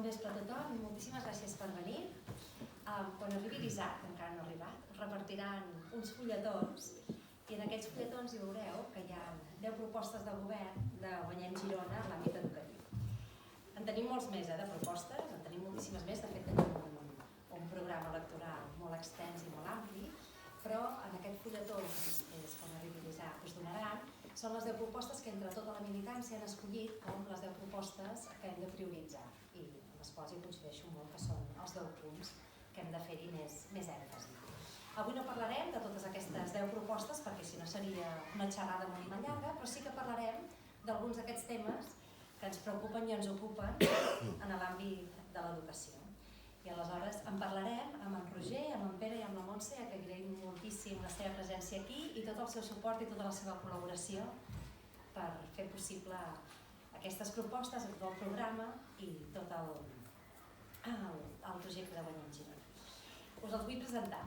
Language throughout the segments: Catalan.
vespre a tothom i moltíssimes gràcies per venir. Quan arribi l'Isaac, que encara no ha arribat, us repartiran uns fulletons i en aquests fulletons hi veureu que hi ha 10 propostes de govern de Guanyem Girona en l'àmbit educatiu. En tenim molts més de propostes, en tenim moltíssimes més, de fet tenim un programa electoral molt extens i molt ampli, però en aquest fulletó que després, quan arribi l'Isaac, us donaran, són les 10 propostes que entre tota la militància han escollit com les 10 propostes que hem de prioritzar i en les quals hi coincideixo molt que són els 10 punts que hem de fer-hi més èmfasi. Avui no parlarem de totes aquestes 10 propostes perquè si no seria una xerrada molt llarga, però sí que parlarem d'alguns d'aquests temes que ens preocupen i ens ocupen en l'àmbit de l'educació. I aleshores en parlarem amb en Roger, amb en Pere i amb la Montse, que agraïm moltíssim la seva presència aquí i tot el seu suport i tota la seva col·laboració per fer possible aquestes propostes, tot el programa i tot el projecte de Guanyem Girona. Us els vull presentar.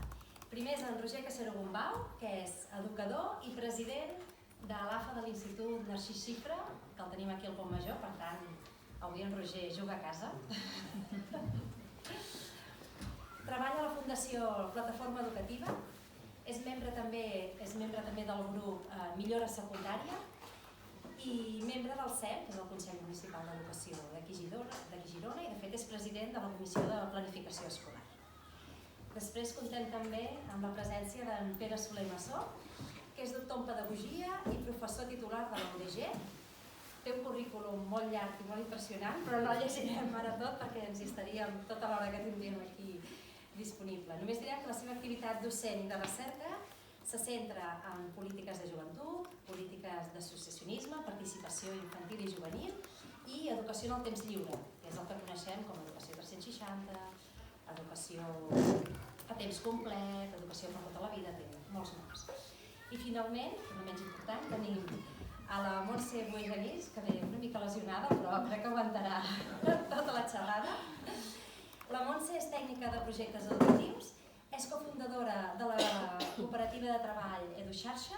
Primer és en Roger Casero Gombau, que és educador i president de l'AFA de l'Institut Narcís Xifra, que el tenim aquí al Pont Major, per tant, avui en Roger juga a casa. Treballa a la Fundació Plataforma Educativa, és membre també del grup Millora Secundària i membre del CEP, que és el Consell Municipal d'Educació d'aquí Girona, i de fet és president de la Comissió de Planificació Escolar. Després comptem també amb la presència d'en Pere Soler i Massó, que és doctor en Pedagogia i professor titular de la UDG. Té un currículum molt llarg i molt impressionant, però no el llegirem ara tot perquè ens hi estaríem tota l'hora que tindríem aquí disponible. Només direm que la seva activitat docent i de recerca se centra en polítiques de joventut, polítiques d'associacionisme, participació infantil i juvenil i educació en el temps lliure, que és el que coneixem com educació 360, educació a temps complet, educació per tota la vida, té molts noms. I finalment, no menys important, tenim a la Montse Boiganís, que ve una mica lesionada, però crec que aguantarà tota la xerrada. La Montse és tècnica de projectes educatius, és cofundadora de la cooperativa de treball EduXarxa,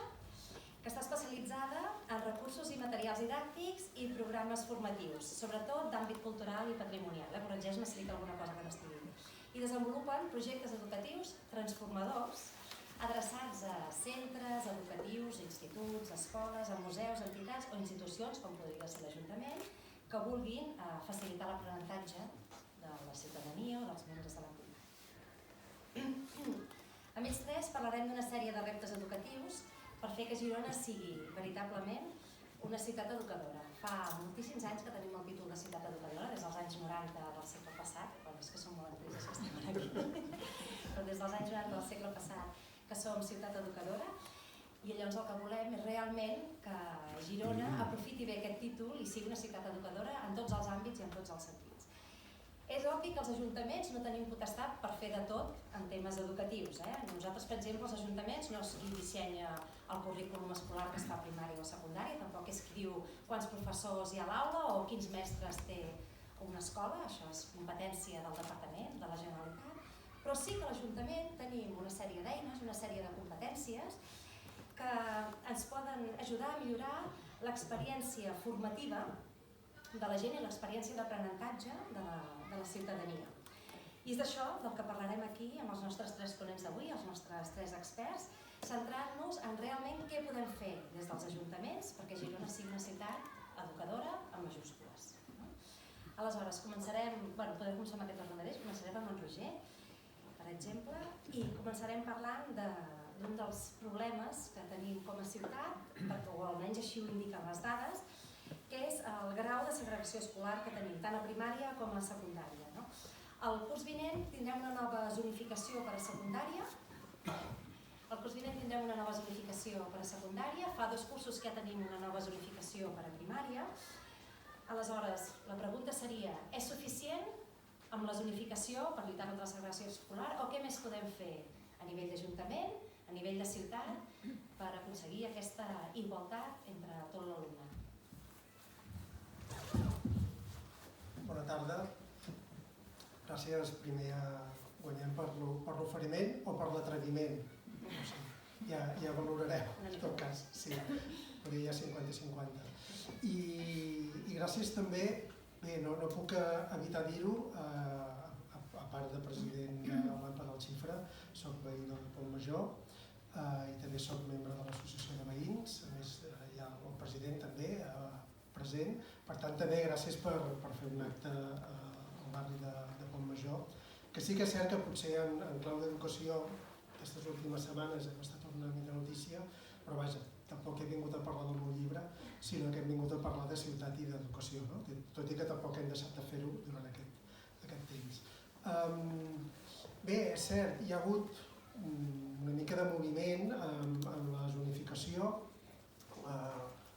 que està especialitzada en recursos i materials didàctics i programes formatius, sobretot d'àmbit cultural i patrimonial. Corregeix-me si dic alguna cosa que no estigui bé. I desenvolupen projectes educatius transformadors adreçats a centres educatius, instituts, escoles, a museus, entitats o institucions, com podria ser l'Ajuntament, que vulguin facilitar l'aprenentatge de la ciutadania o dels membres de la comunitat. A més tres parlarem d'una sèrie de reptes educatius per fer que Girona sigui veritablement una ciutat educadora. Fa moltíssims anys que tenim el títol de ciutat educadora, des dels anys 90 del segle passat, és que som molt antics que estem aquí, però des dels anys 90 del segle passat que som ciutat educadora, i llavors el que volem és realment que Girona aprofiti bé aquest títol i sigui una ciutat educadora en tots els àmbits i en tots els sentits. És obvi que els ajuntaments no tenim potestat per fer de tot en temes educatius. Nosaltres, per exemple, els ajuntaments no és qui dissenya el currículum escolar que es fa a primària o a secundària, tampoc és qui diu quants professors hi ha a l'aula o quins mestres té una escola, això és competència del Departament, de la Generalitat, però sí que a l'Ajuntament tenim una sèrie d'eines, una sèrie de competències que ens poden ajudar a millorar l'experiència formativa de la gent i l'experiència d'aprenentatge de la ciutadania. I és d'això del que parlarem aquí amb els nostres tres ponents d'avui, els nostres tres experts, centrant-nos en realment què podem fer des dels ajuntaments perquè Girona sigui una ciutat educadora amb majúscules. Aleshores, podem començar amb aquest ordre mateix, començarem amb en Roger, per exemple, i començarem parlant d'un dels problemes que tenim com a ciutat, o almenys així ho indiquen les dades, que és el grau de segregació escolar que tenim, tant a primària com a secundària. El curs vinent tindrem una nova zonificació per a secundària. Fa 2 cursos que ja tenim una nova zonificació per a primària. Aleshores, la pregunta seria, és suficient amb la zonificació per lluitar contra la segregació escolar o què més podem fer a nivell d'Ajuntament, a nivell de ciutat, per aconseguir aquesta igualtat entre tot l'alumnat? Bona tarda. Gràcies primer a Guanyem per l'oferiment o per l'atreviment. Ja valorarem, en tot cas. Sí, perquè hi ha 50-50. I gràcies també Bé, no puc evitar dir-ho, a part de president de l'AMPA del Xifra, soc veí del Montmajor i també soc membre de l'associació de veïns, a més hi ha el president també present, per tant també gràcies per fer un acte al barri de Montmajor, que sí que és cert que potser en clau d'educació aquestes últimes setmanes hem estat una mica notícia, però vaja, tampoc he vingut a parlar del meu llibre, sinó que hem vingut a parlar de ciutat i d'educació, no? Tot i que tampoc hem deixat de fer-ho durant aquest temps. Bé, és cert, hi ha hagut una mica de moviment en la zonificació.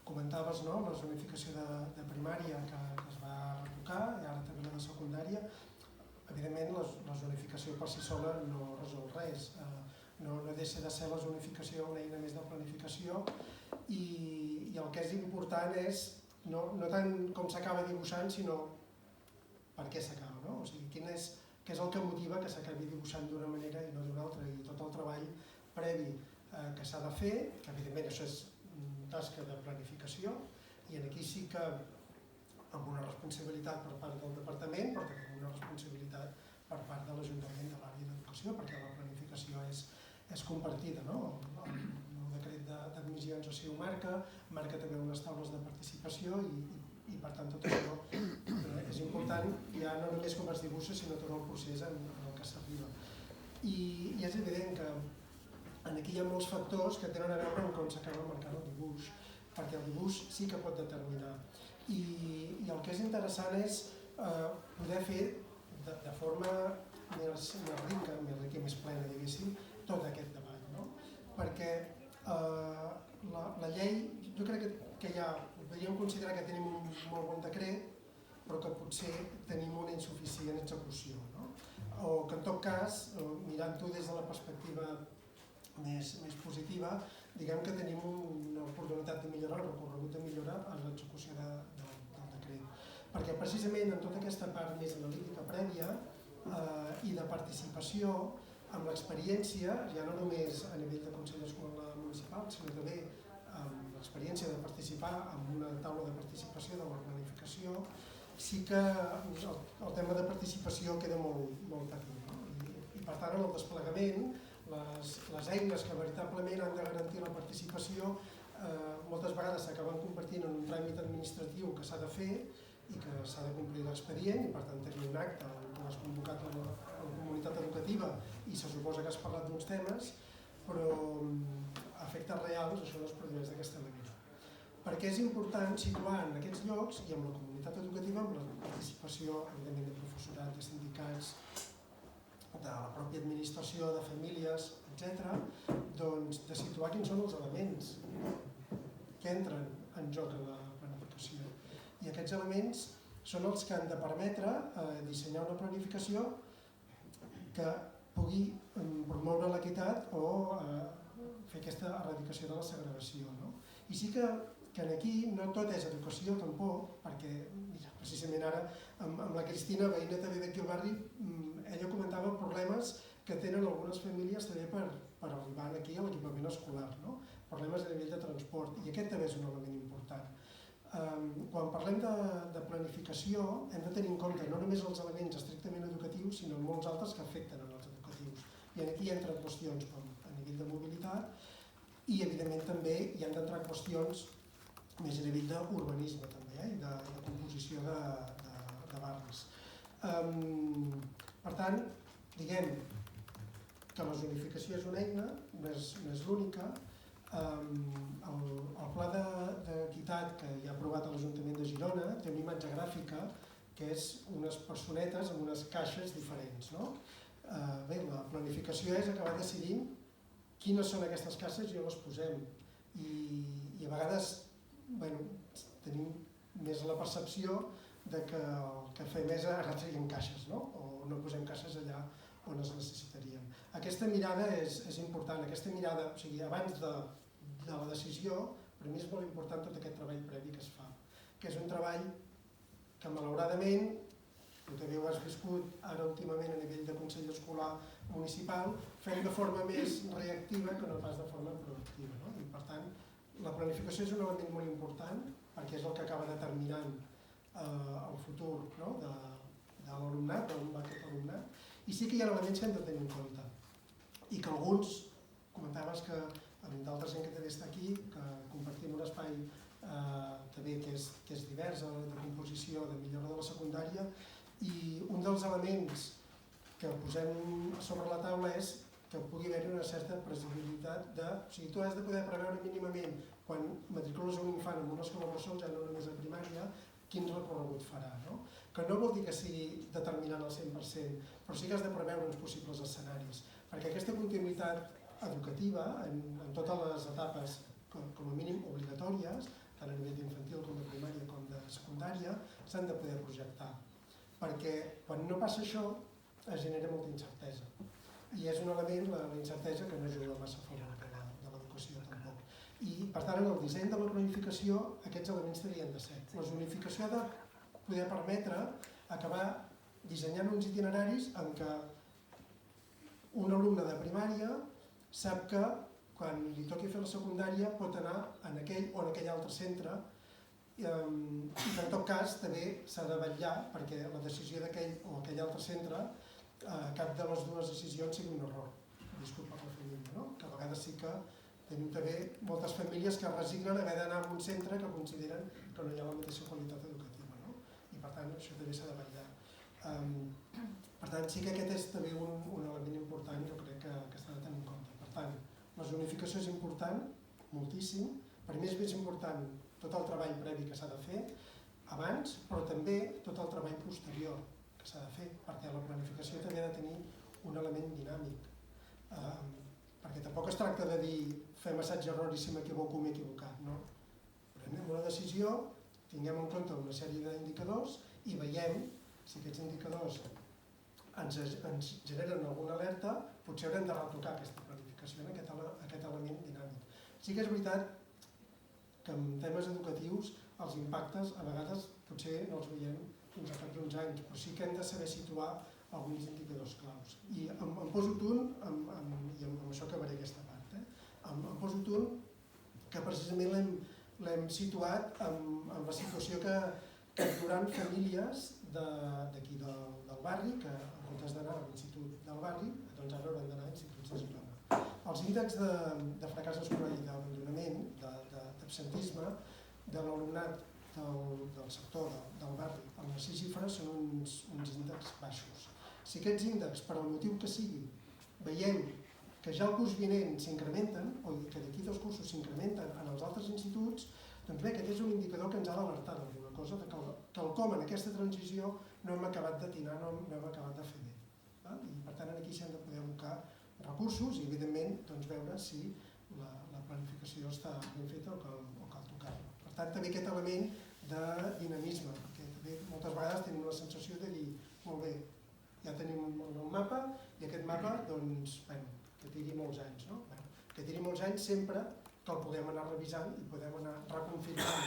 Comentaves, no?, la zonificació de primària que es va retocar i ara també la de secundària. Evidentment, la zonificació per si sola no resol res. No deixa de ser la zonificació una eina més de planificació i el que és important és no tant com s'acaba dibuixant, sinó per què s'acaba, no? O sigui, què és el que motiva que s'acabi dibuixant d'una manera i no d'una altra, i tot el treball previ que s'ha de fer, que evidentment això és tasca de planificació, i aquí sí que amb una responsabilitat per part del departament, però també amb una responsabilitat per part de l'Ajuntament de l'àrea d'educació, perquè la planificació és compartida, no? El decret d'admissions així ho marca també unes taules de participació i per tant tot això és important ja no només com es dibuixa sinó tot el procés en el que s'arriba. I és evident que aquí hi ha molts factors que tenen a veure amb com s'acaba marcant el dibuix, perquè el dibuix sí que pot determinar i el que és interessant és poder fer de forma més rica i més plena, diguéssim, tot aquest debat, no? Perquè la llei, jo crec que ja podríem considerar que tenim un molt bon decret, però que potser tenim una insuficient execució, no? O que en tot cas, mirant-ho des de la perspectiva més positiva, diguem que tenim una oportunitat de millorar, el recorregut de millora en l'execució del decret. Perquè precisament en tota aquesta part més analítica prèvia i de participació, amb l'experiència, ja no només a nivell de Consell Escolar Municipal, sinó també amb l'experiència de participar en una taula de participació de la planificació, sí que el tema de participació queda molt petit, no? I per tant en el desplegament, les eines que veritablement han de garantir la participació moltes vegades s'acaben convertint en un tràmit administratiu que s'ha de fer i que s'ha de complir l'expedient i per tant tenir un acte on has convocat la comunitat educativa i se suposa que has parlat d'uns temes, però a efectes reals això no es produeix d'aquesta manera. Perquè és important situar en aquests llocs i amb la comunitat educativa, amb la participació evidentment de professorat, de sindicats, de la pròpia administració, de famílies, etc., doncs de situar quins són els elements que entren en joc en la planificació. I aquests elements són els que han de permetre dissenyar una planificació que pugui promoure l'equitat o fer aquesta erradicació de la segregació, no? I sí que aquí no tot és educació tampoc, perquè mira, precisament ara amb la Cristina, veïna també d'aquí al barri, ella comentava problemes que tenen algunes famílies també per arribar aquí a l'equipament escolar, no? Problemes a nivell de transport, i aquest també és un element important. Quan parlem de planificació hem de tenir en compte no només els elements estrictament educatius, sinó molts altres que afecten els educatius. I aquí entren qüestions com a nivell de mobilitat i evidentment també hi han d'entrar qüestions més a nivell d'urbanisme també, i de composició de barris. Per tant, diguem que la zonificació és una eina, no és l'única. El pla d'equitat que hi ha aprovat a l'Ajuntament de Girona té una imatge gràfica que és unes personetes amb unes caixes diferents, no? Bé, la planificació és acabar decidint quines són aquestes caixes i on les posem. I a vegades tenim més la percepció que el que fem és anar traient caixes, no? O no posem caixes allà on es necessitarien. Aquesta mirada és important, aquesta mirada, o sigui, abans de la decisió, per mi és molt important tot aquest treball previ que es fa, que és un treball que malauradament, tu també ho has viscut ara últimament a nivell de Consell Escolar Municipal, fem de forma més reactiva que no pas de forma proactiva, no? I per tant, la planificació és un element molt important perquè és el que acaba determinant el futur de l'alumnat, d'on va aquest alumnat, i sí que hi ha elements que hem de tenir en compte. I que alguns, comentaves que amb d'altra gent que també està aquí, que compartim un espai també que és divers, de composició, de millora de la secundària, i un dels elements que posem sobre la taula és que pugui haver-hi una certa previsibilitat de... O sigui, tu has de poder preveure mínimament, quan matricules un infant en una escola bressol, ja no només a primària, quin recorregut farà, no? Que no vol dir que sigui determinant al 100%, però sí que has de preveure uns possibles escenaris, perquè aquesta continuïtat educativa, en totes les etapes, com a mínim obligatòries, tant a nivell d'infantil com de primària com de secundària, s'han de poder projectar. Perquè quan no passa això, es genera molta incertesa. I és un element, la incertesa, que no ajuda massa a favor de l'educació tampoc. I, per tant, en el disseny de la planificació, aquests elements tenien de ser. La zonificació ha de poder permetre acabar dissenyant uns itineraris en què un alumne de primària sap que quan li toqui fer la secundària pot anar en aquell o en aquell altre centre i que en tot cas també s'ha de vetllar perquè la decisió d'aquell o aquell altre centre, cap de les dues decisions sigui un error. Disculpa per la família, no? Que a vegades sí que tenim també moltes famílies que resignen haver d'anar a un centre que consideren que no hi ha la mateixa qualitat educativa, no? I per tant això també s'ha de vetllar. Per tant, sí que aquest és també un element important, jo crec que s'ha de tenir en compte. Per tant, la zonificació és important, moltíssim. Per mi és més important tot el treball previ que s'ha de fer abans, però també tot el treball posterior que s'ha de fer, perquè la planificació també ha de tenir un element dinàmic. Perquè tampoc es tracta de dir fem assaig error i si m'equivoco m'he equivocat, no? Prenem una decisió, tinguem en compte una sèrie d'indicadors i veiem si aquests indicadors ens generen alguna alerta, potser haurem de retocar aquesta planificació en aquest element dinàmic. Sí que és veritat que en temes educatius els impactes a vegades potser no els veiem fins a cap d'uns anys, però sí que hem de saber situar alguns indicadors claus. I em poso un, i amb això acabaré aquesta part, em poso un que precisament l'hem situat en la situació que viuran famílies d'aquí del barri, que en comptes d'anar a l'institut del barri, doncs ara hauran d'anar a instituts de Girona. Els índexs de fracàs escolar i d'abandonament, d'absentisme, de l'alumnat del sector del barri, amb les 6 xifres són uns índexs baixos. Si aquests índexs, per al motiu que sigui, veiem que ja el curs vinent s'incrementen, o que d'aquí 2 cursos s'incrementen en els altres instituts, doncs bé, aquest és un indicador que ens ha d'alertar d'alguna cosa, de que el com en aquesta transició no hem acabat d'atinar, no hem acabat de fer bé. I per tant aquí s'han de poder abocar recursos i evidentment veure si la planificació està ben feta o cal tocar-la. Per tant també aquest element de dinamisme, perquè també moltes vegades tenim la sensació de dir molt bé, ja tenim un mapa i aquest mapa que tiri molts anys, no? Que tiri molts anys sempre que el podem anar revisant i podem anar reconfirmant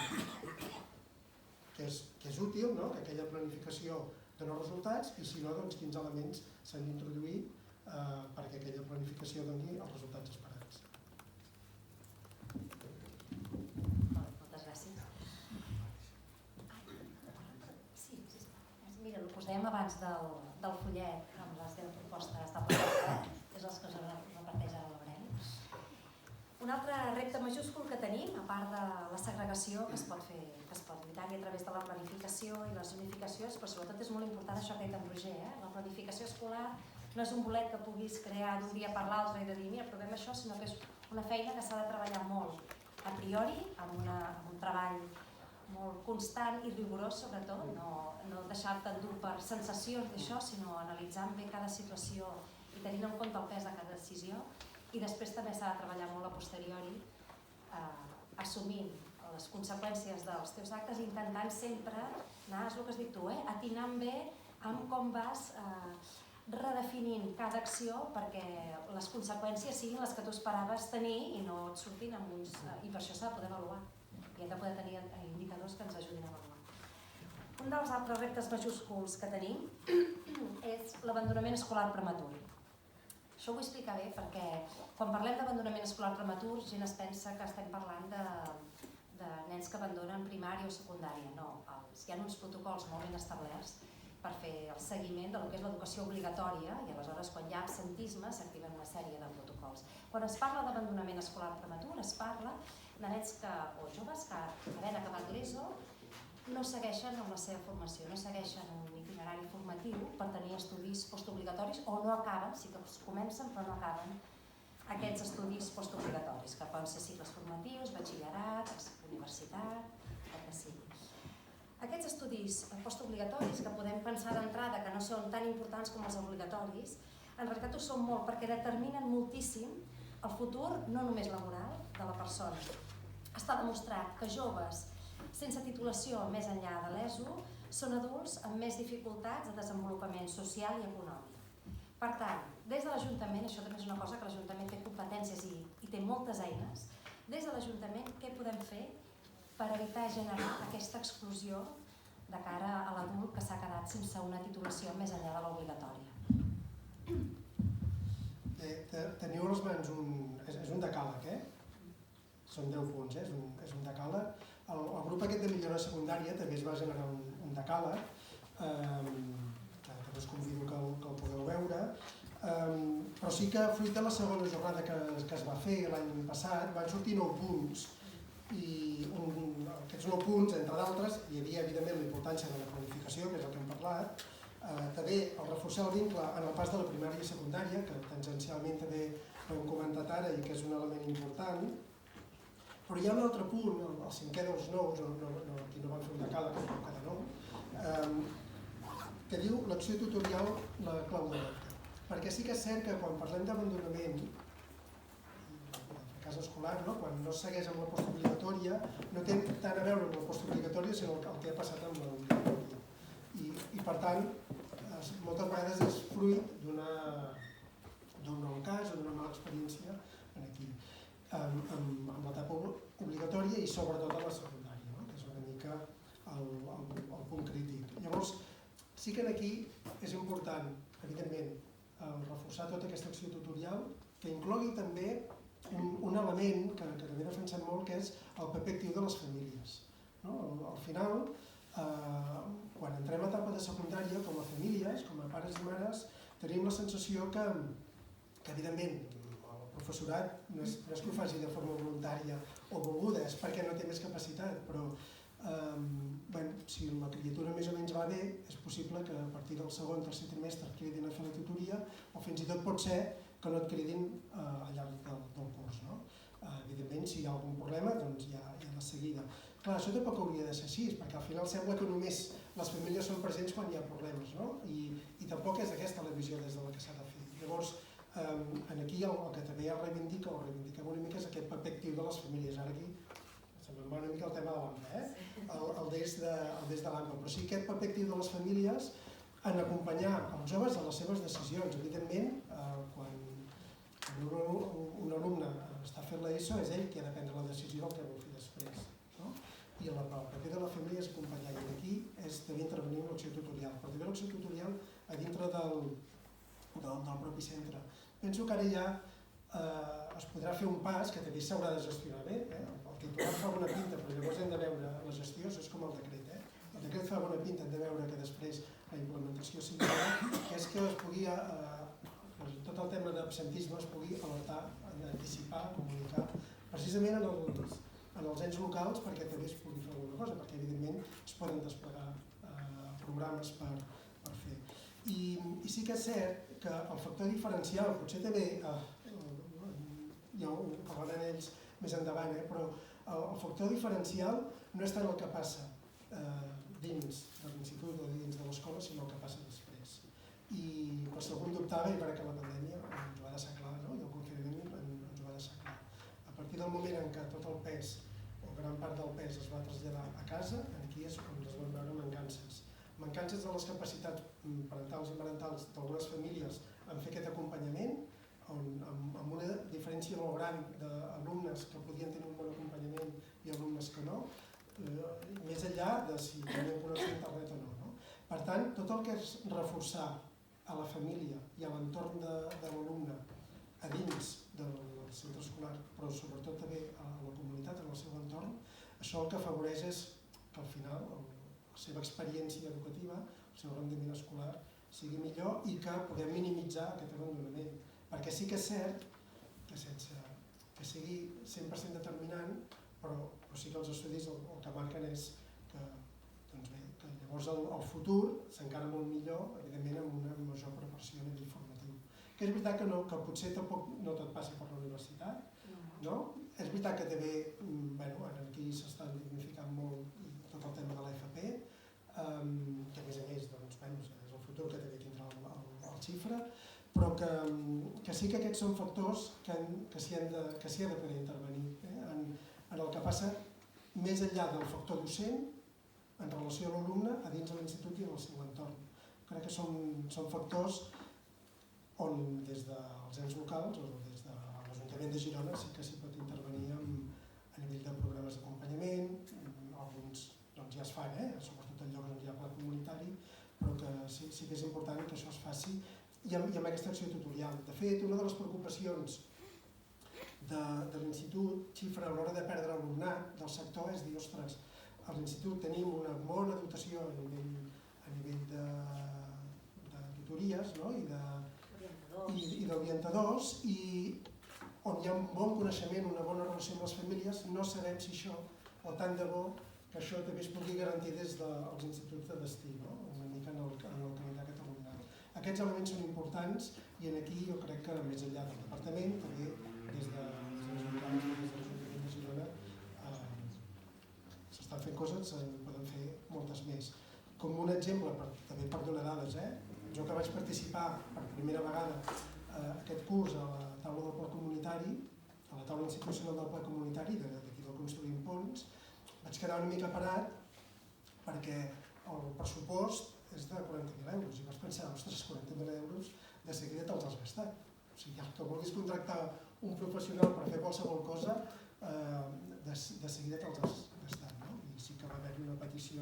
que és útil, que aquella planificació dona resultats i si no, quins elements s'han d'introduir perquè aquella planificació doni els resultats esperats. Moltes gràcies. Sí. Mira, el posem abans del fullet amb les 10 propostes de proposta, és els que us reparteix ara l'Aureli. Un altre repte majúscul que tenim, a part de la segregació que es pot lluitar a través de la planificació i les zonificacions, però sobretot és molt important això que ha dit en Roger, la planificació escolar no és un bolet que puguis crear d'un dia per l'altre i de dir, mira, provem això, sinó que és una feina que s'ha de treballar molt a priori, amb un treball molt constant i rigorós sobretot, no deixar-te endur per sensacions d'això, sinó analitzant bé cada situació i tenint en compte el pes de cada decisió. I després també s'ha de treballar molt a posteriori, assumint les conseqüències dels teus actes i intentant sempre anar, és el que has dit tu, atinant bé amb com vas redefinint cada acció perquè les conseqüències siguin les que tu esperaves tenir i no et surtin amb uns... I per això s'ha de poder avaluar i hem de poder tenir indicadors que ens ajudin a avaluar. Un dels altres reptes majúsculs que tenim és l'abandonament escolar prematur. Això ho vull explicar bé perquè quan parlem d'abandonament escolar prematur gent es pensa que estem parlant de nens que abandonen primària o secundària, no. Hi ha uns protocols molt ben establerts per fer el seguiment del que és l'educació obligatòria i aleshores quan hi ha absentisme s'activen una sèrie de protocols. Quan es parla d'abandonament escolar prematur es parla de nens o joves que havent acabat l'ESO no segueixen amb la seva formació, no segueixen un itinerari formatiu per tenir estudis postobligatoris o no acaben, sí que comencen però no acaben aquests estudis postobligatoris, que poden ser cicles formatius, batxillerat, universitat, el que sigui. Aquests estudis postobligatoris, que podem pensar d'entrada que no són tan importants com els obligatoris, en realitat ho són molt perquè determinen moltíssim el futur, no només laboral, de la persona. Està demostrat que joves sense titulació més enllà de l'ESO són adults amb més dificultats de desenvolupament social i econòmic. Per tant, des de l'Ajuntament, això també és una cosa que l'Ajuntament té competències i té moltes eines, des de l'Ajuntament què podem fer per evitar generar aquesta exclusió de cara a l'adult que s'ha quedat sense una titulació més enllà de l'obligatòria. Teniu a les mans és un decàleg, són 10 punts, és un decàleg. El grup aquest de millora secundària també es va generar un decàleg, també us convido que el podeu veure, però sí que fruit de la segona jornada que es va fer l'any passat van sortir 9 punts i aquests 9 punts, entre d'altres, hi havia evidentment la importància de la planificació, que és el que hem parlat, també el reforçar el vincle en el pas de la primària i secundària, que tangencialment també ho hem comentat ara i que és un element important, però hi ha un altre punt, el cinquè dels nous, aquí no van fer un decàleg, però cada nou, que diu l'acció tutorial la clau de volta. Perquè sí que és cert que quan parlem d'abandonament, fracàs escolar, quan no es segueix amb la postobligatòria, no té tant a veure amb la postobligatòria, sinó el que ha passat amb l'obligatòria. I per tant, moltes vegades és fruit d'un nou cas o d'una mala experiència aquí, amb l'etapa obligatòria i sobretot a la secundària, que és una mica el punt crític. Llavors, sí que aquí és important, evidentment, reforçar tota aquesta acció tutorial, que inclogui també un element que també defensem molt, que és el paper actiu de les famílies. Al final, quan entrem a etapa de secundària, com a famílies, com a pares i mares, tenim la sensació que evidentment, el professorat no és que ho faci de forma voluntària o volguda, és perquè no té més capacitat, però si la criatura més o menys va bé, és possible que a partir del segon o tercer trimestre et cridin a fer la tutoria o fins i tot pot ser que no et cridin al llarg del curs. Evidentment, si hi ha algun problema, doncs ja de seguida. Clar, això tampoc hauria de ser així, perquè al final sembla que només les famílies són presents quan hi ha problemes, i tampoc és aquesta la visió des de la que s'ha de fer. Llavors, aquí el que també ja reivindica, o reivindiquem una mica, és aquest paper actiu de les famílies. Ara aquí se'm va una mica el tema de l'AMPA, el des de l'AMPA, però sí aquest paper actiu de les famílies en acompanyar els joves a les seves decisions. Evidentment, quan un alumne està fent l'ESO, és ell qui ha de prendre la decisió del que vol fer després. I el paper de la família és acompanyar, i aquí és també intervenir en l'acció tutorial, però també l'acció tutorial a dintre del propi centre. Penso que ara ja es podrà fer un pas que també s'haurà de gestionar bé. El titular fa bona pinta, però llavors hem de veure la gestió, això és com el decret. El decret fa bona pinta, hem de veure que després la implementació sigui bona, que és que es pugui, tot el tema d'absentisme es pugui alertar, anticipar, comunicar, precisament en els ens locals perquè també es pugui fer alguna cosa, perquè evidentment es poden desplegar programes per fer. I sí que és cert que el factor diferencial, potser també, ja ho parlaran ells més endavant, però el factor diferencial no és tant el que passa dins de l'institut o dins de l'escola, sinó el que passa després. I per si algú en dubtava, i veure que la pandèmia ens ho va deixar clar, i el confinament ens ho va deixar clar. A partir del moment en què tot el pes, o gran part del pes, es va traslladar a casa, aquí és on es van veure mancances. Mancances de les capacitats parentals i parentals d'algunes famílies en fer aquest acompanyament, amb una diferència molt gran d'alumnes que podien tenir un bon acompanyament i alumnes que no, més enllà de si tenien connexió a internet o no. Per tant, tot el que és reforçar a la família i a l'entorn de l'alumne a dins del centre escolar, però sobretot també a la comunitat, en el seu entorn, Això el que afavoreix és que al final la seva experiència educativa, el seu rendiment escolar sigui millor i que puguem minimitzar aquest abandonament. Perquè sí que és cert que sense que sigui 100% determinant, però sí que els estudis el que marquen és que, doncs bé, que llavors el futur s'encara molt millor, evidentment amb una major preparació a nivell formatiu. Que és veritat que potser tampoc no tot passa per la universitat, no? És veritat que també, aquí s'està dignificant molt tot el tema de l'FP, que a més doncs, és el futur que també tindrà el xifra, però que sí que aquests són factors que s'hi ha de poder intervenir en el que passa més enllà del factor docent en relació a l'alumne a dins de l'institut i en el seu entorn. Crec que són factors on des dels ens locals o des de l'Ajuntament de Girona sí que s'hi pot intervenir a nivell de programes d'acompanyament, alguns ja es fan, sobretot en llocs on hi ha pla comunitari, però que sí que és important que això es faci i amb aquesta acció tutorial. De fet, una de les preocupacions de l'institut, xifra a l'hora de perdre alumnat del sector, és dir, ostres, a l'institut tenim una bona dotació a nivell de tutories i d'orientadors i on hi ha un bon coneixement, una bona relació amb les famílies, no sabem si això, o tant de bo, que això també es pugui garantir des dels instituts de destí, una mica en el calendari aquest alumnat. Aquests elements són importants i aquí jo crec que més enllà del departament, també des de l'Ajuntament de Girona s'estan fent coses, se'n poden fer moltes més. Com un exemple, també per donar dades, jo que vaig participar per primera vegada aquest curs a la taula del pla comunitari, a la taula institucional del pla comunitari, d'aquí del Construïm Ponts, vaig quedar una mica parat perquè el pressupost és de 40.000 euros i vaig pensar, ostres, 40.000 euros de seguida te'ls has gastat. O sigui, que vulguis contractar un professional per fer qualsevol cosa, de seguida te'ls has gastat. I sí que va haver-hi una petició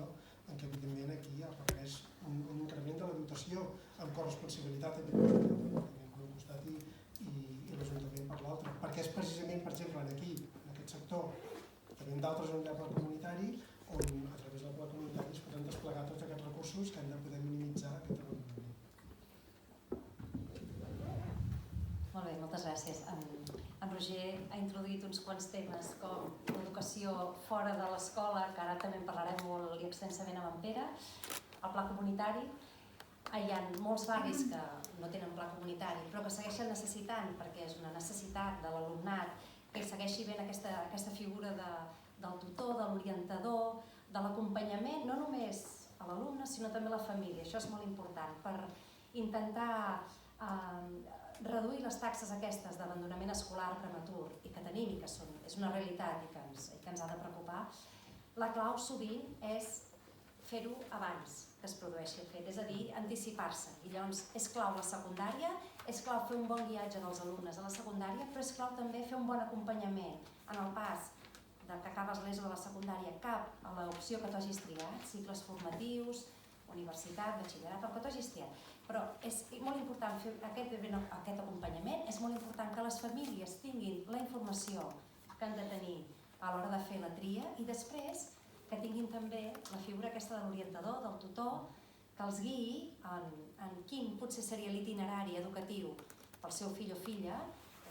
en què evidentment aquí es requereix un increment de la dotació amb corresponsabilitat evidentment per un costat i l'Ajuntament per l'altre. Perquè és precisament, per exemple, aquí, en aquest sector, també en d'altres on hi ha pla comunitari, on a través del pla comunitari es poden desplegar tots aquests recursos que han de poder minimitzar aquest abandonament. Molt bé, moltes gràcies. En Roger ha introduït uns quants temes com l'educació fora de l'escola, que ara també en parlarem molt i extensament amb en Pere, el pla comunitari. Hi ha molts barris que no tenen pla comunitari, però que segueixen necessitant, perquè és una necessitat de l'alumnat, que segueixi ben aquesta figura del tutor, de l'orientador, de l'acompanyament, no només a l'alumne, sinó també a la família. Això és molt important per intentar reduir les taxes aquestes d'abandonament escolar prematur i que tenim i que és una realitat i que ens ha de preocupar. La clau sovint és fer-ho abans que es produeixi el fet, és a dir, anticipar-se. I llavors és clau la secundària, és clau fer un bon guiatge dels alumnes a la secundària, però és clau també fer un bon acompanyament en el pas que acabes l'ESO de la secundària cap a l'opció que tu hagis triat, cicles formatius, universitat, batxillerat, el que tu hagis triat. Però és molt important fer aquest acompanyament, és molt important que les famílies tinguin la informació que han de tenir a l'hora de fer la tria i després que tinguin també la figura aquesta de l'orientador, del tutor, que els guiï en quin potser seria l'itinerari educatiu pel seu fill o filla,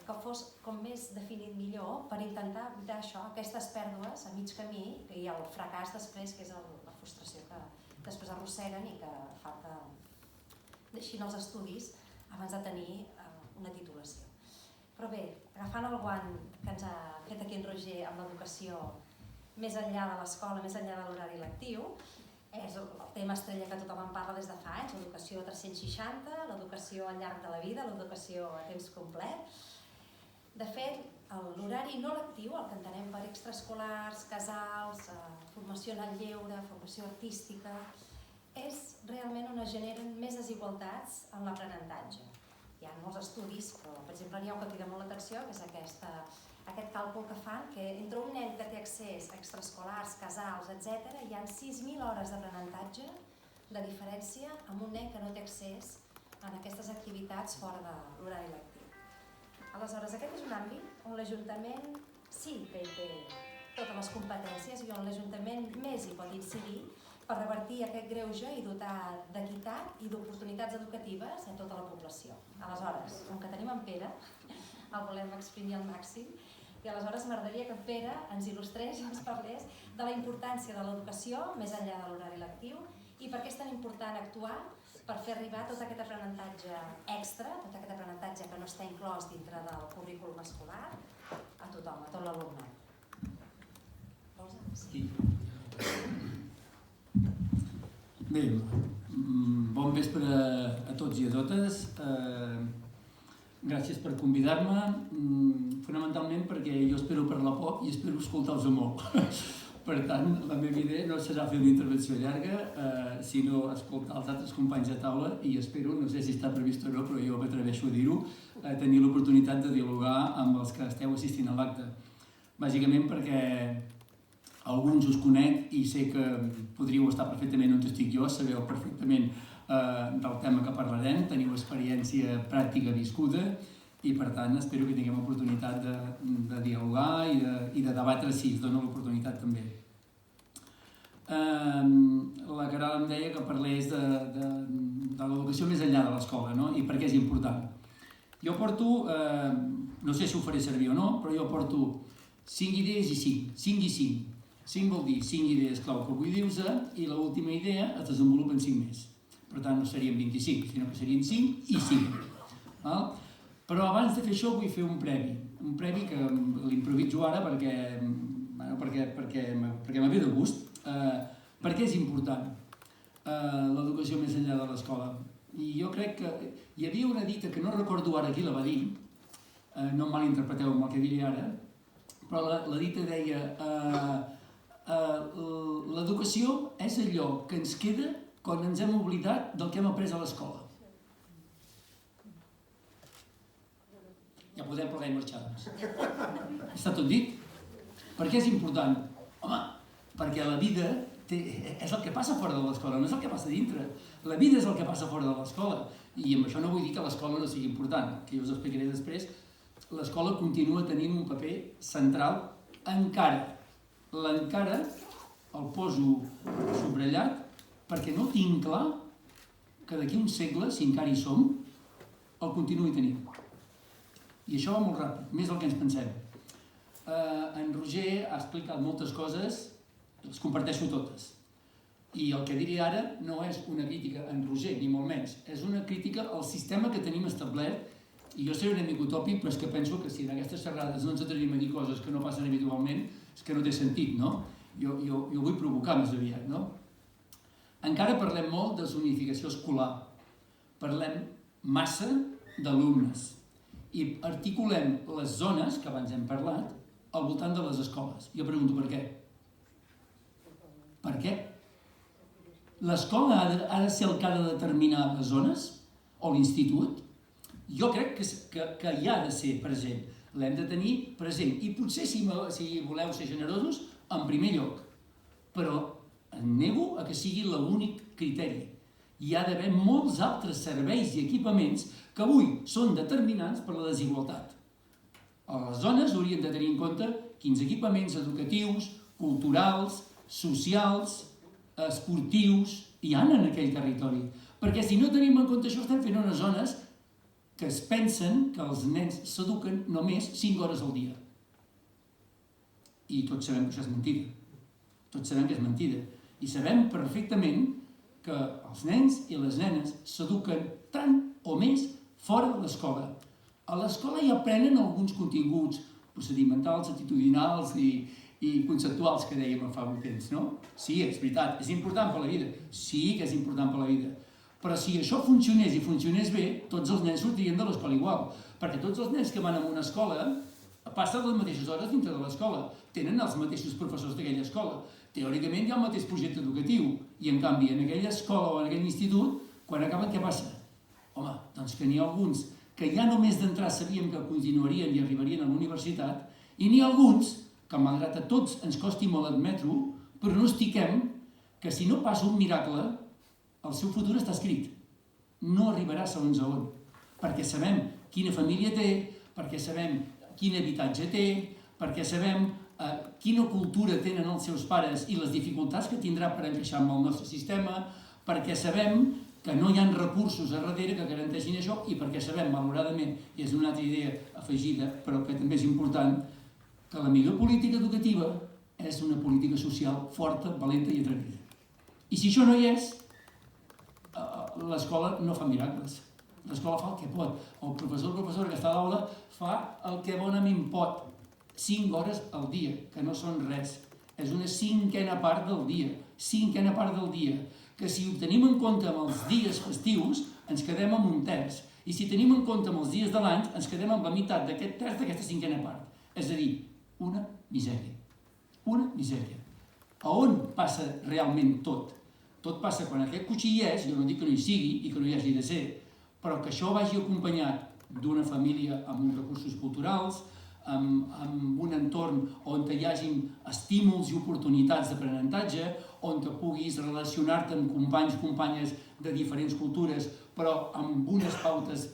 que fos com més definit millor per intentar evitar això, aquestes pèrdues a mig camí, que hi ha el fracàs després, que és la frustració que després arrosseguen i que fa que deixin els estudis abans de tenir una titulació. Però bé, agafant el guant que ens ha fet aquí en Roger amb l'educació més enllà de l'escola, més enllà de l'horari lectiu, és el tema estrella que tothom en parla des de fa anys, l'educació 360, l'educació al llarg de la vida, l'educació a temps complet. De fet, l'horari no lectiu, el que entenem per extraescolars, casals, formació en el lleure, formació artística, és realment on es generen més desigualtats en l'aprenentatge. Hi ha molts estudis, però per exemple n'hi ha un que crida molt l'atenció, que és aquest càlcul que fan, que entre un nen que té accés a extraescolars, casals, etc., hi ha 6.000 hores d'aprenentatge de diferència amb un nen que no té accés a aquestes activitats fora de l'horari lectiu. Aleshores, aquest és un àmbit on l'Ajuntament sí que hi té totes les competències i on l'Ajuntament més hi pot incidir per revertir aquest greuge i dotar d'equitat i d'oportunitats educatives a tota la població. Aleshores, com que tenim en Pere, el volem exprimir al màxim, i aleshores m'agradaria que en Pere ens il·lustrés i ens parlés de la importància de l'educació més enllà de l'horari lectiu i per què és tan important actuar per fer arribar tot aquest aprenentatge extra, tot aquest aprenentatge que no està inclòs dintre del currículum escolar, a tothom, a tot l'alumnat. Sí. Bé, bon vespre a tots i a totes. Gràcies per convidar-me, fonamentalment perquè jo espero parlar poc i espero escoltar-vos molt. Per tant, la meva idea no serà fer una intervenció llarga, sinó escoltar els altres companys de taula i espero, no sé si està previst o no, però jo m'atreveixo a dir-ho, tenir l'oportunitat de dialogar amb els que esteu assistint a l'acte. Bàsicament perquè alguns us conec i sé que podríeu estar perfectament on estic jo, sabeu perfectament del tema que parlarem, teniu experiència pràctica viscuda i per tant espero que tinguem oportunitat de dialogar i de debatre si es dona l'oportunitat també. La Caral em deia que parlés de l'educació més enllà de l'escola, no? I per què és important. Jo porto, no sé si ho faré servir o no, però jo porto 5 idees i 5 i 5. 5 vol dir 5 idees clau que vull dir-vos i l'última idea es desenvolupa en 5 més. Per tant, no serien 25, sinó que serien 5 i 5. Però abans de fer això vull fer un previ que l'improviso ara perquè m'ha ve de gust. Per què és important l'educació més enllà de l'escola? I jo crec que hi havia una dita que no recordo ara qui la va dir, no em malinterpreteu amb el que diré ara, però la dita deia l'educació és allò que ens queda quan ens hem oblidat del que hem après a l'escola. Ja podem parlar i marxar, doncs. Està tot dit? Per què és important? Home, perquè la vida és el que passa fora de l'escola, no és el que passa dintre. La vida és el que passa fora de l'escola. I amb això no vull dir que l'escola no sigui important, que jo us explicaré després. L'escola continua tenint un paper central encara. L'encara el poso subratllat perquè no tinc clar que d'aquí un segle, si encara hi som, el continuï tenint. I això va molt ràpid, més del que ens pensem. En Roger ha explicat moltes coses, les comparteixo totes. I el que diré ara no és una crítica en Roger, ni molt menys. És una crítica al sistema que tenim establert. I jo seré una mica utòpic, però és que penso que si en aquestes xerrades no ens atrevim a dir coses que no passen habitualment, és que no té sentit, no? Jo vull provocar més aviat, no? Encara parlem molt de zonificació escolar. Parlem massa d'alumnes. I articulem les zones, que abans hem parlat, al voltant de les escoles. Jo pregunto per què. Per què? L'escola ha de ser el que ha de determinar les zones? O l'institut? Jo crec que hi ha de ser present. L'hem de tenir present. I potser, si voleu ser generosos, en primer lloc. Però em nego a que sigui l'únic criteri. Hi ha d'haver molts altres serveis i equipaments que avui són determinants per la desigualtat. A les zones hauríem de tenir en compte quins equipaments educatius, culturals, socials, esportius hi ha en aquell territori. Perquè si no tenim en compte això, estem fent unes zones que es pensen que els nens s'eduquen només 5 hores al dia. I tots sabem que això és mentida. Tots sabem que és mentida. I sabem perfectament que els nens i les nenes s'eduquen tant o més fora de l'escola. A l'escola hi aprenen alguns continguts procedimentals, attitudinals i conceptuals que dèiem fa un temps, no? Sí, és veritat, és important per la vida. Sí que és important per la vida. Però si això funcionés i funcionés bé, tots els nens sortirien de l'escola igual. Perquè tots els nens que van a una escola passen les mateixes hores dintre de l'escola. Tenen els mateixos professors d'aquella escola. Teòricament hi ha el mateix projecte educatiu. I en canvi, en aquella escola o en aquell institut, quan acaben, què passa? Home, doncs que n'hi ha alguns que ja només d'entrar sabíem que continuarien i arribarien a la universitat, i n'hi ha alguns que, malgrat a tots ens costi molt admetre-ho, pronostiquem que si no passa un miracle, el seu futur està escrit. No arribarà segons a on. Perquè sabem quina família té, perquè sabem quin habitatge té, perquè sabem quina cultura tenen els seus pares i les dificultats que tindrà per encaixar amb el nostre sistema, perquè sabem que no hi ha recursos a darrere que garanteixin això i perquè sabem, malauradament, i és una altra idea afegida, però que també és important, que la millor política educativa és una política social forta, valenta i atrevida. I si això no hi és, l'escola no fa miracles. L'escola fa el que pot. El professor o professora que està a l'aula fa el que bonament pot. 5 hores al dia, que no són res. És una cinquena part del dia. Cinquena part del dia. Que si ho tenim en compte amb els dies festius, ens quedem amb un terç. I si tenim en compte amb els dies de l'any, ens quedem amb la meitat d'aquest terç d'aquesta cinquena part. És a dir, una misèria. Una misèria. A on passa realment tot? Tot passa quan aquest cotxí hi és, jo no dic que no hi sigui i que no hi hagi de ser, però que això vagi acompanyat d'una família amb uns recursos culturals, amb un entorn on hi hagin estímuls i oportunitats d'aprenentatge, on puguis relacionar-te amb companys i companyes de diferents cultures, però amb unes pautes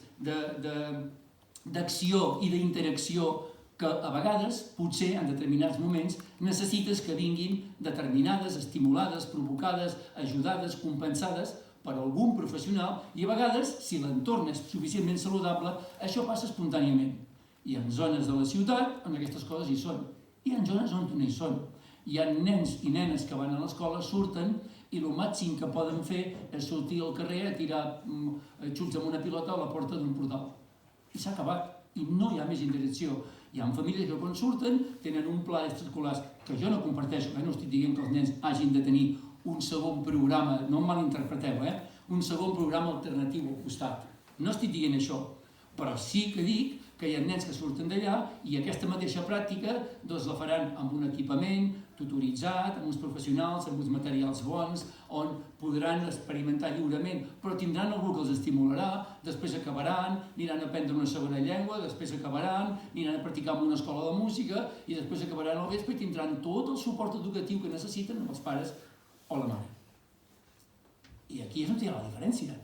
d'acció i d'interacció que a vegades, potser en determinats moments, necessites que vinguin determinades, estimulades, provocades, ajudades, compensades per algun professional i a vegades, si l'entorn és suficientment saludable, això passa espontàniament. I en zones de la ciutat on aquestes coses hi són. I en zones on no hi són. Hi ha nens i nenes que van a l'escola, surten i el màxim que poden fer és sortir al carrer a tirar xuts amb una pilota a la porta d'un portal. I s'ha acabat. I no hi ha més interacció. Hi ha famílies que quan surten tenen un pla extraescolar que jo no comparteixo, no estic dient que els nens hagin de tenir un segon programa, no em malinterpreteu, un segon programa alternatiu al costat. No estic dient això, però sí que dic que hi ha nens que surten d'allà i aquesta mateixa pràctica doncs la faran amb un equipament tutoritzat, amb uns professionals, amb uns materials bons, on podran experimentar lliurement, però tindran algú que els estimularà, després acabaran, aniran a aprendre una segona llengua, després acabaran, aniran a practicar en una escola de música i després acabaran al vespre i tindran tot el suport educatiu que necessiten amb els pares o la mare. I aquí és on hi ha la diferència.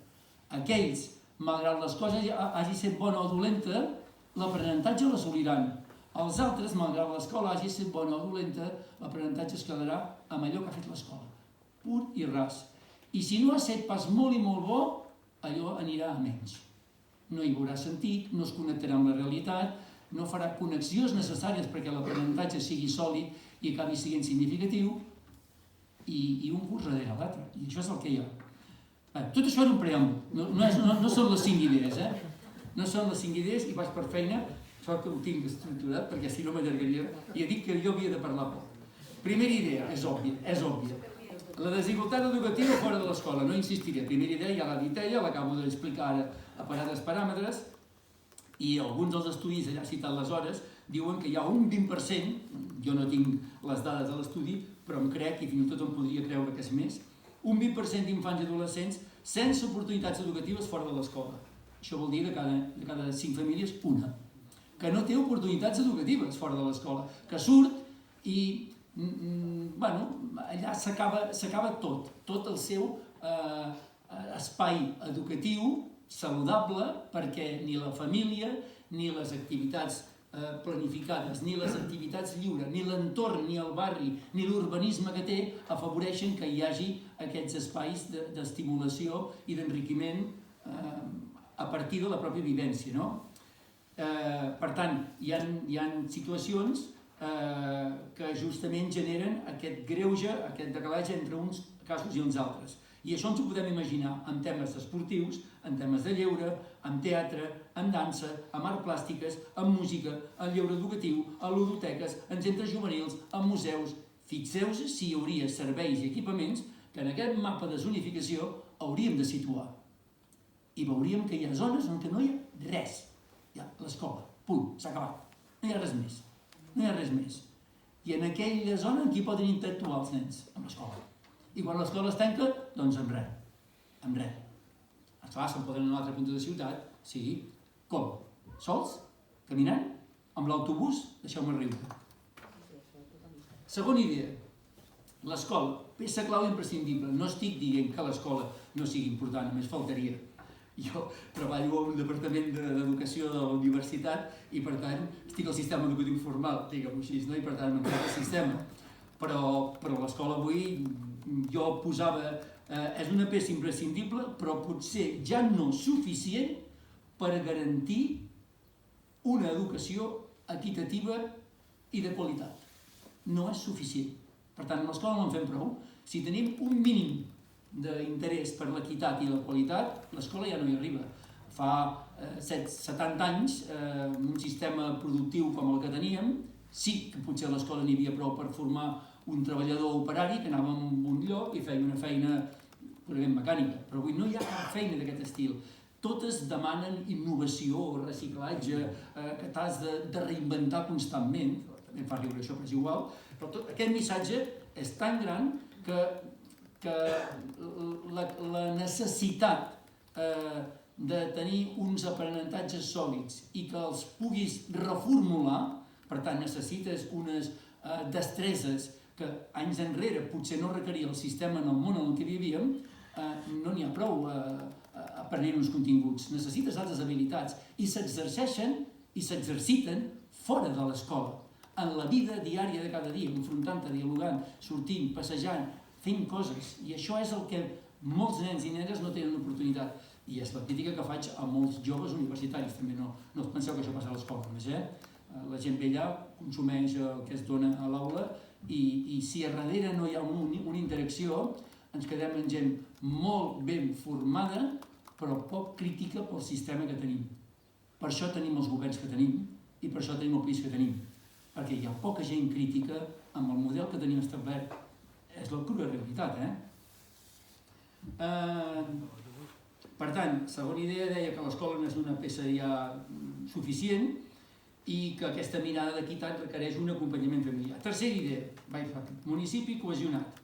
Aquells, malgrat les coses hagi set bona o dolenta, l'aprenentatge l'assoliran. Els altres, malgrat l'escola hagi set bona o dolenta, l'aprenentatge es quedarà amb allò que ha fet l'escola. Pur i ras. I si no ha set pas molt i molt bo, allò anirà a menys. No hi veurà sentit, no es connectarà amb la realitat, no farà connexions necessàries perquè l'aprenentatge sigui sòlid i acabi sent significatiu, i un curs darrere l'altre. I això és el que hi ha. Tot això era un preàmbul. No són les 5 idees, No són les 5 idees i vaig per feina, sort que ho tinc estructurat, perquè si no m'allargaria, i he dit que jo havia de parlar poc. Primera idea, és òbvia. La desigualtat educativa fora de l'escola, no insistiré. Primera idea, ja l'ha dit ella, l'acabo d'explicar ara a parades paràmetres, i alguns dels estudis, allà citat les hores, diuen que hi ha un 20%, jo no tinc les dades de l'estudi, però em crec, i fins i tot em podria creure que és més, un 20% d'infants i adolescents sense oportunitats educatives fora de l'escola. Això vol dir de cada 5 famílies, una. Que no té oportunitats educatives fora de l'escola. Que surt i, allà s'acaba tot el seu espai educatiu saludable perquè ni la família, ni les activitats planificades, ni les activitats lliures, ni l'entorn, ni el barri, ni l'urbanisme que té afavoreixen que hi hagi aquests espais d'estimulació i d'enriquiment a partir de la pròpia vivència, no? Per tant, hi ha situacions que justament generen aquest greuge, aquest decalatge entre uns casos i uns altres. I això ens ho podem imaginar en temes esportius, en temes de lleure, en teatre, en dansa, en art plàstiques, en música, en lleure educatiu, en ludoteques, en centres juvenils, en museus. Fixeu-vos si hi hauria serveis i equipaments que en aquest mapa de zonificació hauríem de situar. I veuríem que hi ha zones on no hi ha res. Hi ha l'escola, punt, s'ha acabat. No hi ha res més. No hi ha res més. I en aquella zona en qui poden interactuar els nens? Amb l'escola. I quan l'escola es tanca, doncs amb res. Amb res. Esclar, se'n poden anar a una altra punta de ciutat. Sí. Com? Sols? Caminant? Amb l'autobús? Deixeu-me riure. Segona idea. L'escola. Peça clau imprescindible. No estic dient que l'escola no sigui important, només faltaria. Jo treballo a un departament d'educació de la universitat i per tant estic al sistema educatiu formal, diguem-ho així, no? I per tant m'entenc el sistema. Però l'escola avui jo posava, és una peça imprescindible, però potser ja no suficient per garantir una educació equitativa i de qualitat. No és suficient. Per tant, a l'escola no en fem prou. Si tenim un mínim d'interès per l'equitat i la qualitat, l'escola ja no hi arriba. Fa 70 anys, un sistema productiu com el que teníem, sí que potser a l'escola n'hi havia prou per formar un treballador operari que anava a un lloc i feia una feina purament mecànica, però avui no hi ha cap feina d'aquest estil. Totes demanen innovació, reciclatge, que t'has de reinventar constantment, també em fa riure això, però és igual, però aquest missatge és tan gran que la necessitat de tenir uns aprenentatges sòlids i que els puguis reformular, per tant necessites unes destreses que anys enrere potser no requeria el sistema en el món en què vivíem, no n'hi ha prou aprenent uns continguts, necessites altres habilitats i s'exerceixen i s'exerciten fora de l'escola, en la vida diària de cada dia, enfrontant-te, dialogant, sortint, passejant, fent coses, i això és el que molts nens i nenes no tenen oportunitat. I és la crítica que faig a molts joves universitaris, també no penseu que això passa a l'escola només, La gent ve allà, consumeix el que es dona a l'aula i si a darrere no hi ha una interacció, ens quedem amb gent molt ben formada, però poc crítica pel sistema que tenim. Per això tenim els governs que tenim i per això tenim el país que tenim, perquè hi ha poca gent crítica amb el model que tenim establert. És la crua realitat, Per tant, segona idea deia que l'escola no és una peça ja suficient i que aquesta mirada d'equitat requereix un acompanyament familiar. Tercera idea, vaig ràpid, municipi cohesionat.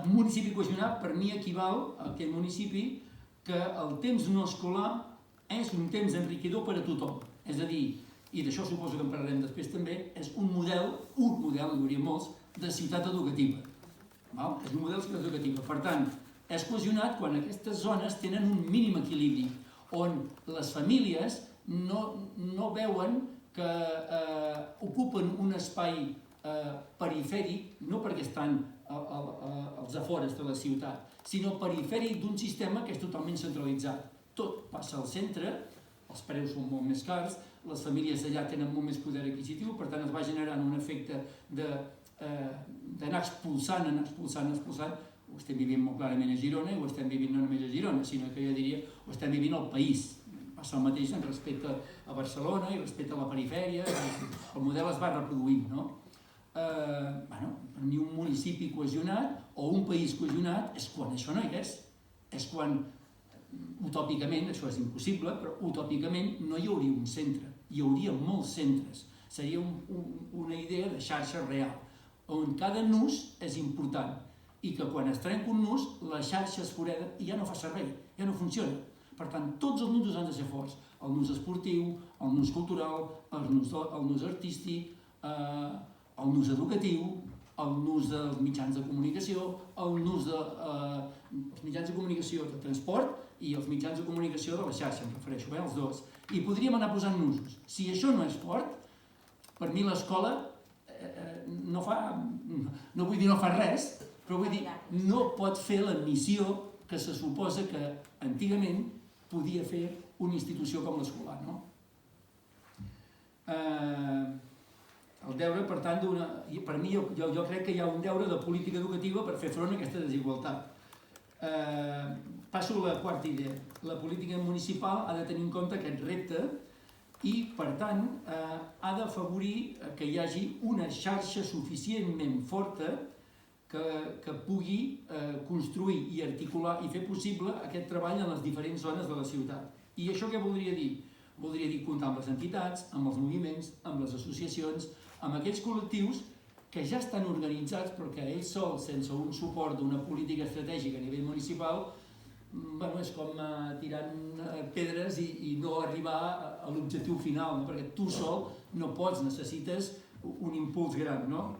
Municipi cohesionat per mi equival a aquell municipi que el temps no escolar és un temps enriquidor per a tothom. És a dir, i d'això suposo que en parlarem després també, és un model, hi hauria molts, de ciutat educativa. És un model de ciutat educativa. Per tant, és cohesionat quan aquestes zones tenen un mínim equilibri, on les famílies no veuen que ocupen un espai perifèric, no perquè estan als afores de la ciutat, sinó perifèric d'un sistema que és totalment centralitzat. Tot passa al centre, els preus són molt més cars, les famílies d'allà tenen molt més poder adquisitiu, per tant es va generant un efecte d'anar expulsant, ho estem vivint molt clarament a Girona i ho estem vivint no només a Girona, sinó que jo diria ho estem vivint al país. Passa el mateix en respecte a Barcelona i respecte a la perifèria, el model es va reproduint, no? Per mi un municipi cohesionat o un país cohesionat és quan això no hi és. És quan, utòpicament, això és impossible, però utòpicament no hi hauria un centre, hi hauria molts centres. Seria una idea de xarxa real, on cada nus és important i que quan es trenca un nus, la xarxa es foreda i ja no fa servei, ja no funciona. Per tant, tots els nusos han de ser forts. El nus esportiu, el nus cultural, el nus artístic, el nus educatiu, el nus dels mitjans de comunicació, el nus dels mitjans de comunicació de transport i els mitjans de comunicació de la xarxa, em refereixo, els dos. I podríem anar posant nusos. Si això no és fort, per mi l'escola no vull dir no fa res, però vull dir no pot fer la missió que se suposa que antigament podia fer una institució com l'escolar, no? El deure, per tant, per mi, jo crec que hi ha un deure de política educativa per fer front a aquesta desigualtat. Passo a la quarta idea. La política municipal ha de tenir en compte aquest repte i, per tant, ha d'afavorir que hi hagi una xarxa suficientment forta que pugui construir i articular i fer possible aquest treball en les diferents zones de la ciutat. I això què voldria dir? Voldria dir comptar amb les entitats, amb els moviments, amb les associacions, amb aquells col·lectius que ja estan organitzats però que ells sols, sense un suport d'una política estratègica a nivell municipal, és com tirant pedres i no arribar a l'objectiu final, perquè tu sol no pots, necessites un impuls gran, no?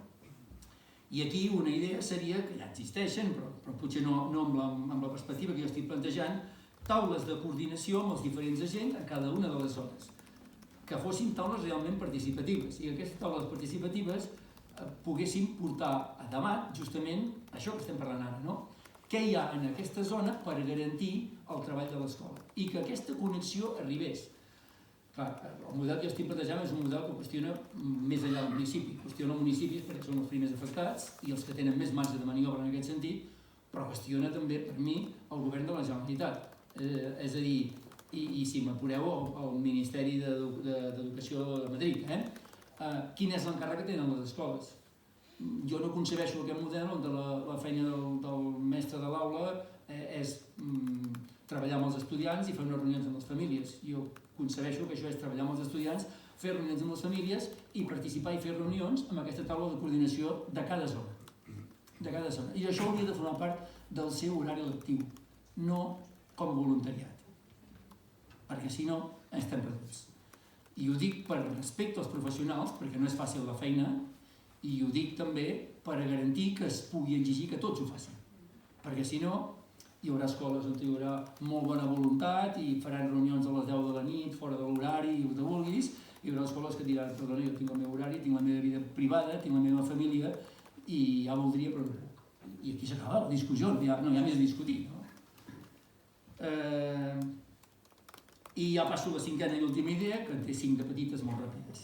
I aquí una idea seria, que ja existeixen, però potser no amb la perspectiva que jo estic plantejant, taules de coordinació amb els diferents agents a cada una de les zones, que fossin taules realment participatives, i que aquestes taules participatives poguessin portar a debat justament això que estem parlant ara, no? Què hi ha en aquesta zona per garantir el treball de l'escola i que aquesta connexió arribés. Clar, el model que jo estic plantejant és un model que qüestiona més enllà del municipi, qüestiona municipis perquè són els primers afectats i els que tenen més marge de maniobra en aquest sentit, però qüestiona també, per mi, el govern de la Generalitat. És a dir, i si m'apureu, el Ministeri d'Educació de Madrid, quin és l'encàrrec que tenen les escoles? Jo no concebeixo aquest model on la feina del mestre de l'aula és treballar amb els estudiants i fer unes reunions amb les famílies. Jo concebeixo que això és treballar amb els estudiants, fer reunions amb les famílies i participar i fer reunions amb aquesta taula de coordinació de cada zona. I això hauria de formar part del seu horari lectiu, no com voluntariat, perquè si no estem perduts. I ho dic per respecte als professionals, perquè no és fàcil la feina, i ho dic també per garantir que es pugui exigir que tots ho facin, perquè si no hi haurà escoles on hi haurà molt bona voluntat i faran reunions a les 10 de la nit, fora de l'horari, i ho que vulguis, hi haurà escoles que diran, perdona, jo tinc el meu horari, tinc la meva vida privada, tinc la meva família, i ja voldria, però no. I aquí s'acaba la discussió, no hi ha més a discutir. No? I ja passo a la cinquena i última idea, que en té 5 de petites molt ràpides.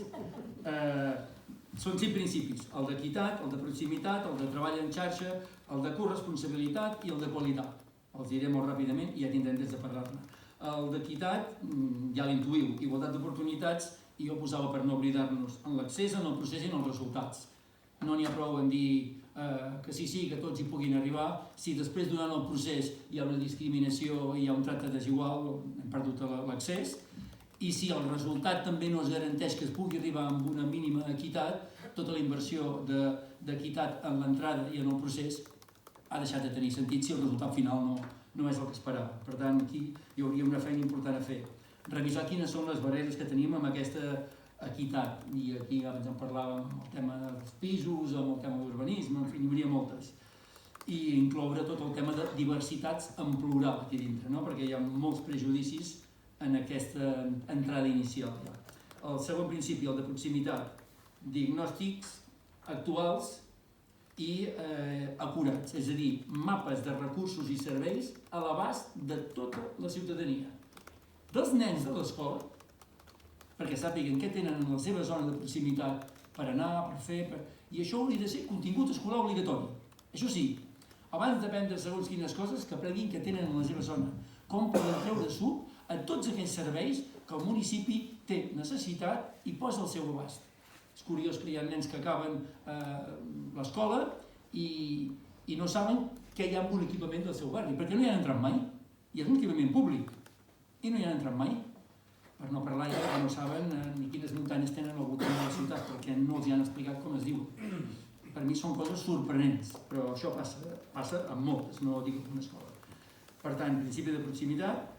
Són 5 principis, el d'equitat, el de proximitat, el de treball en xarxa, el de corresponsabilitat i el de qualitat. Els diré molt ràpidament i ja tindrem temps de parlar-ne. El d'equitat, ja l'intuïu, igualtat d'oportunitats, i jo posava per no oblidar-nos en l'accés, en el procés i en els resultats. No n'hi ha prou en dir que sí, que tots hi puguin arribar, si després durant el procés hi ha una discriminació i hi ha un tracte desigual, hem perdut l'accés, i si el resultat també no es garanteix que es pugui arribar amb una mínima equitat, tota la inversió d'equitat en l'entrada i en el procés ha deixat de tenir sentit si el resultat final no és el que esperava. Per tant, aquí hi hauria una feina important a fer. Revisar quines són les barreres que tenim amb aquesta equitat. I aquí abans en parlàvem amb el tema dels pisos, amb el tema de l'urbanisme, en fi, n'hi hauria moltes. I incloure tot el tema de diversitats en plural aquí dintre, no? Perquè hi ha molts prejudicis en aquesta entrada inicial. El segon principi, el de proximitat, diagnòstics actuals i acurats, és a dir, mapes de recursos i serveis a l'abast de tota la ciutadania. Dels nens de l'escola, perquè sàpiguen què tenen en la seva zona de proximitat per anar, per fer... I això hauria de ser contingut escolar obligatori. Això sí, abans d'aprendre segons quines coses, que aprenguin què tenen en la seva zona, com poden treure suc a tots aquells serveis que el municipi té necessitat i posa al seu abast. És curiós que hi ha nens que acaben l'escola i no saben què hi ha en un equipament del seu barri, perquè no hi han entrat mai. I és un equipament públic i no hi han entrat mai. Per no parlar ja que no saben ni quines muntanyes tenen al voltant de la ciutat, perquè no els hi han explicat com es diu. Per mi són coses sorprenents, però això passa amb moltes, no dic en una escola. Per tant, principi de proximitat,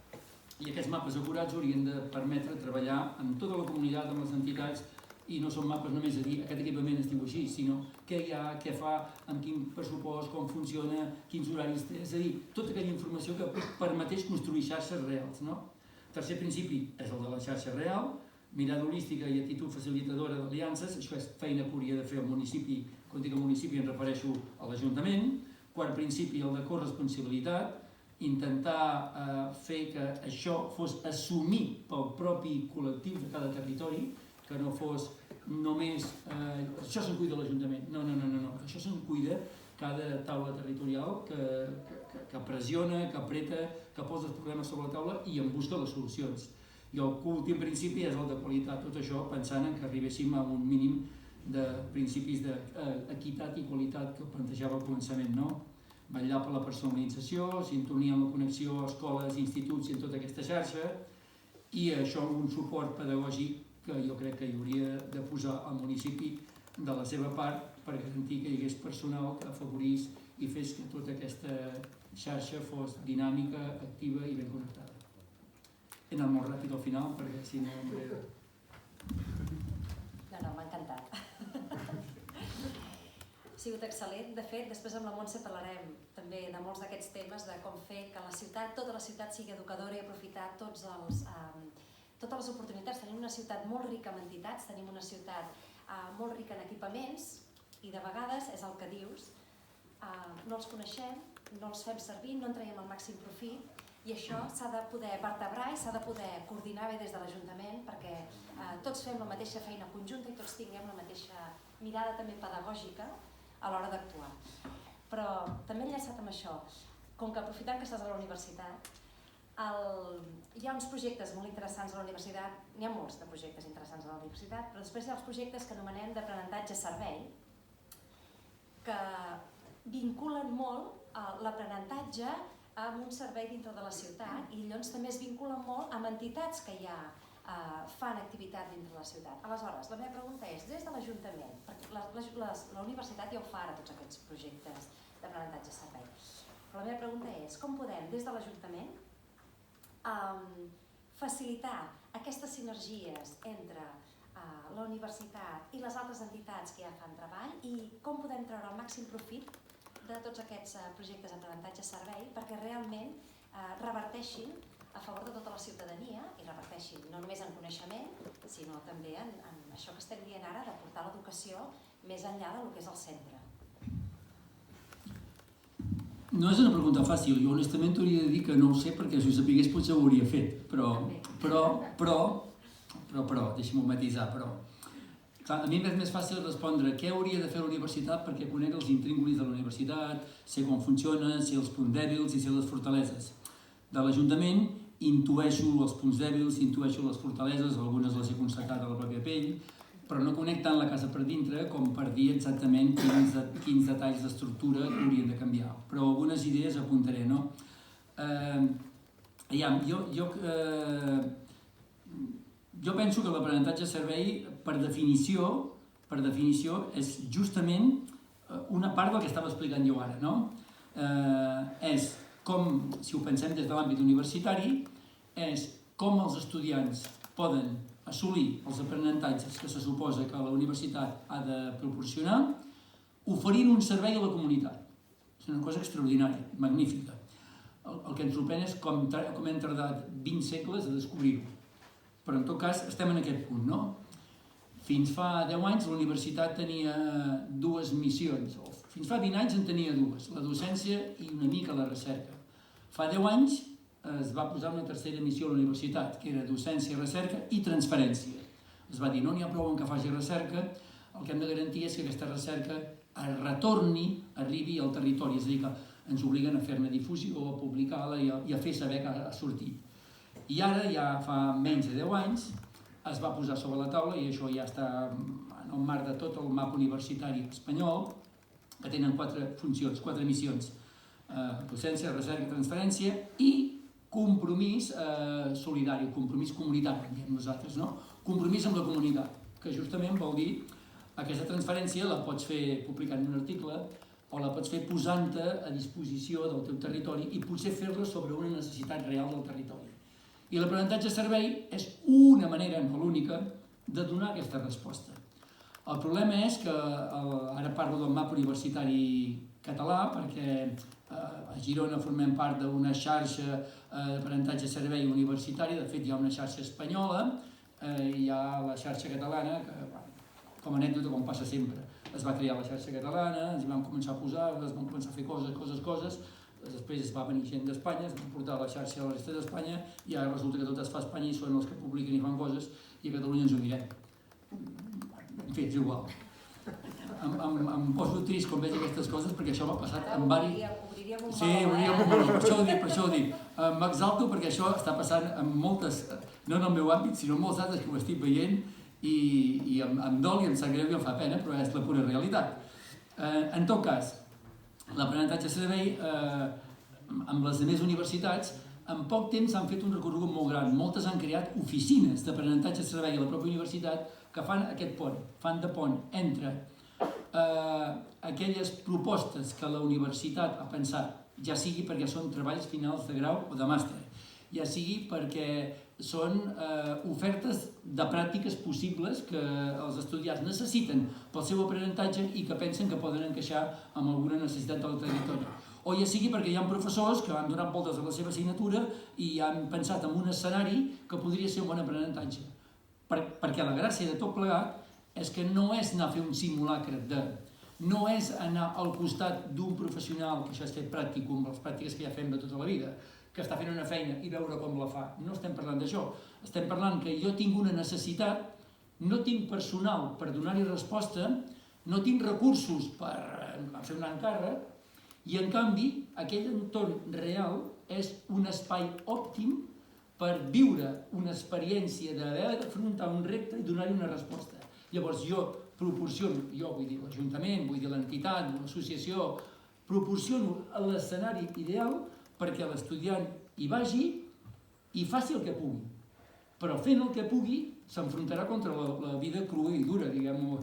i aquests mapes acurats haurien de permetre treballar amb tota la comunitat, amb les entitats, i no són mapes només a dir aquest equipament es diu així, sinó què hi ha, què fa, amb quin pressupost, com funciona, quins horaris té, és a dir, tota aquella informació que permeteix construir xarxes reals, no? Tercer principi és el de la xarxa real, mirada holística i actitud facilitadora d'aliances, això és feina que hauria de fer el municipi, quan dic el municipi em refereixo a l'Ajuntament. Quart principi, el de corresponsabilitat, intentar fer que això fos assumit pel propi col·lectiu de cada territori, que no fos només això se'n cuida l'Ajuntament, no, això se'n cuida cada taula territorial que pressiona, que apreta, que posa els problemes sobre la taula i en busca les solucions. I el últim principi és el de qualitat, tot això pensant que arribéssim a un mínim de principis d'equitat i qualitat que plantejava al començament, no? Vetllar per la personalització, sintonia amb la connexió a escoles, instituts i en tota aquesta xarxa, i això amb un suport pedagògic que jo crec que hi hauria de posar al municipi de la seva part per garantir que hi hagués personal que afavorís i fes que tota aquesta xarxa fos dinàmica, activa i ben connectada. He anat molt ràpid al final perquè si no... No, m'ha encantat. sigut excel·lent. De fet, després amb la Montse parlarem també de molts d'aquests temes, de com fer que la ciutat, tota la ciutat sigui educadora i aprofitar totes les oportunitats. Tenim una ciutat molt rica en entitats, tenim una ciutat molt rica en equipaments i de vegades és el que dius, no els coneixem, no els fem servir, no en traiem el màxim profit i això s'ha de poder vertebrar i s'ha de poder coordinar bé des de l'Ajuntament perquè tots fem la mateixa feina conjunta i tots tinguem la mateixa mirada també pedagògica a l'hora d'actuar. Però també enllaçat amb això, com que aprofitant que estàs a la universitat, hi ha uns projectes molt interessants a la universitat, n'hi ha molts de projectes interessants a la universitat, però després hi ha els projectes que anomenem d'aprenentatge-servei, que vinculen molt l'aprenentatge amb un servei dintre de la ciutat i llavors també es vinculen molt amb entitats que ja fan activitat dintre la ciutat. Aleshores, la meva pregunta és, des de l'Ajuntament, perquè la universitat ja ho fa ara tots aquests projectes d'aprenentatge-servei, però la meva pregunta és, com podem des de l'Ajuntament facilitar aquestes sinergies entre la universitat i les altres entitats que ja fan treball i com podem treure el màxim profit de tots aquests projectes d'aprenentatge-servei perquè realment reverteixin a favor de tota la ciutadania i reverteixin no només en coneixement, sinó també en això que estem dient ara de portar l'educació més enllà del que és el centre. No és una pregunta fàcil, jo honestament t'hauria de dir que no ho sé perquè si ho sapigués potser ho hauria fet, però deixa'm-ho matisar, però clar, a mi m'és més fàcil respondre què hauria de fer la universitat perquè conec els intríngulis de la universitat, sé com funciona, sé els punts dèbils i sé les fortaleses. De l'Ajuntament intueixo els punts dèbils, intueixo les fortaleses, algunes les he constatat a la pròpia pell, però no conec tant la casa per dintre com per dir exactament quins detalls d'estructura haurien de canviar. Però algunes idees apuntaré, no? Jo penso que l'aprenentatge-servei, per definició, és justament una part del que estava explicant jo ara, no? És com, si ho pensem des de l'àmbit universitari, és com els estudiants poden assolir els aprenentatges que se suposa que la universitat ha de proporcionar, oferint un servei a la comunitat. És una cosa extraordinària, magnífica. El que ens sorprèn és com hem tardat 20 segles a descobrir-ho. Però en tot cas estem en aquest punt, no? Fins fa 10 anys la universitat tenia dues missions, o fins fa 20 anys en tenia dues, la docència i una mica la recerca. Fa 10 anys es va posar una tercera missió a la universitat, que era docència, recerca i transferència. Es va dir, no n'hi ha prou en que faci recerca, el que hem de garantir és que aquesta recerca retorni, arribi al territori, és a dir, que ens obliguen a fer-ne difusió, a publicar-la i a fer saber que ha sortit. I ara, ja fa menys de 10 anys, es va posar sobre la taula, i això ja està en el marc de tot el mapa universitari espanyol, que tenen 4 funcions, 4 missions, docència, recerca, transferència i compromís solidari, compromís comunitari, diem nosaltres, no? Compromís amb la comunitat, que justament vol dir aquesta transferència la pots fer publicant un article o la pots fer posant-te a disposició del teu territori i potser fer-la sobre una necessitat real del territori. I l'aprenentatge-servei és una manera, no l'única, de donar aquesta resposta. El problema és que, ara parlo del mapa universitari català, perquè a Girona formem part d'una xarxa d'aprenentatge-servei universitari, de fet hi ha una xarxa espanyola, hi ha la xarxa catalana, que com a anècdota, com passa sempre, es va crear la xarxa catalana, ens hi vam començar a posar, es van començar a fer coses, després es va venir gent d'Espanya, es va portar la xarxa a la resta d'Espanya i ara resulta que tot es fa a Espanya i són els que publiquen i fan coses i a Catalunya ens ho mirem. En fi, és igual. Em poso trist quan veig aquestes coses perquè això m'ha passat amb diversos... Sí, obríem un meló, per això ho dic. M'exalto perquè això està passant en moltes, no en el meu àmbit, sinó en molts altres que ho estic veient i em dol i em sap greu i em fa pena, però és la pura realitat. En tot cas, l'aprenentatge-servei, amb les demés universitats, en poc temps han fet un recorregut molt gran. Moltes han creat oficines d'aprenentatge-servei a la pròpia universitat que fan aquest pont, fan de pont entre aquelles propostes que la universitat ha pensat, ja sigui perquè són treballs finals de grau o de màster, ja sigui perquè són ofertes de pràctiques possibles que els estudiants necessiten pel seu aprenentatge i que pensen que poden encaixar amb alguna necessitat del territori. O ja sigui perquè hi ha professors que han donat voltes a la seva assignatura i han pensat en un escenari que podria ser un bon aprenentatge. Perquè la gràcia de tot plegat és que no és anar a fer un simulacre no és anar al costat d'un professional, que això és fet pràctic, com les pràctiques que ja fem de tota la vida, que està fent una feina i veure com la fa. No estem parlant d'això. Estem parlant que jo tinc una necessitat, no tinc personal per donar-hi resposta, no tinc recursos per fer un encàrrec, i en canvi aquell entorn real és un espai òptim per viure una experiència d'haver d'afrontar un repte i donar-hi una resposta. Llavors jo proporciono, vull dir l'Ajuntament, vull dir l'entitat, l'associació, proporciono l'escenari ideal perquè l'estudiant hi vagi i faci el que pugui. Però fent el que pugui s'enfrontarà contra la vida crua i dura, diguem-ho.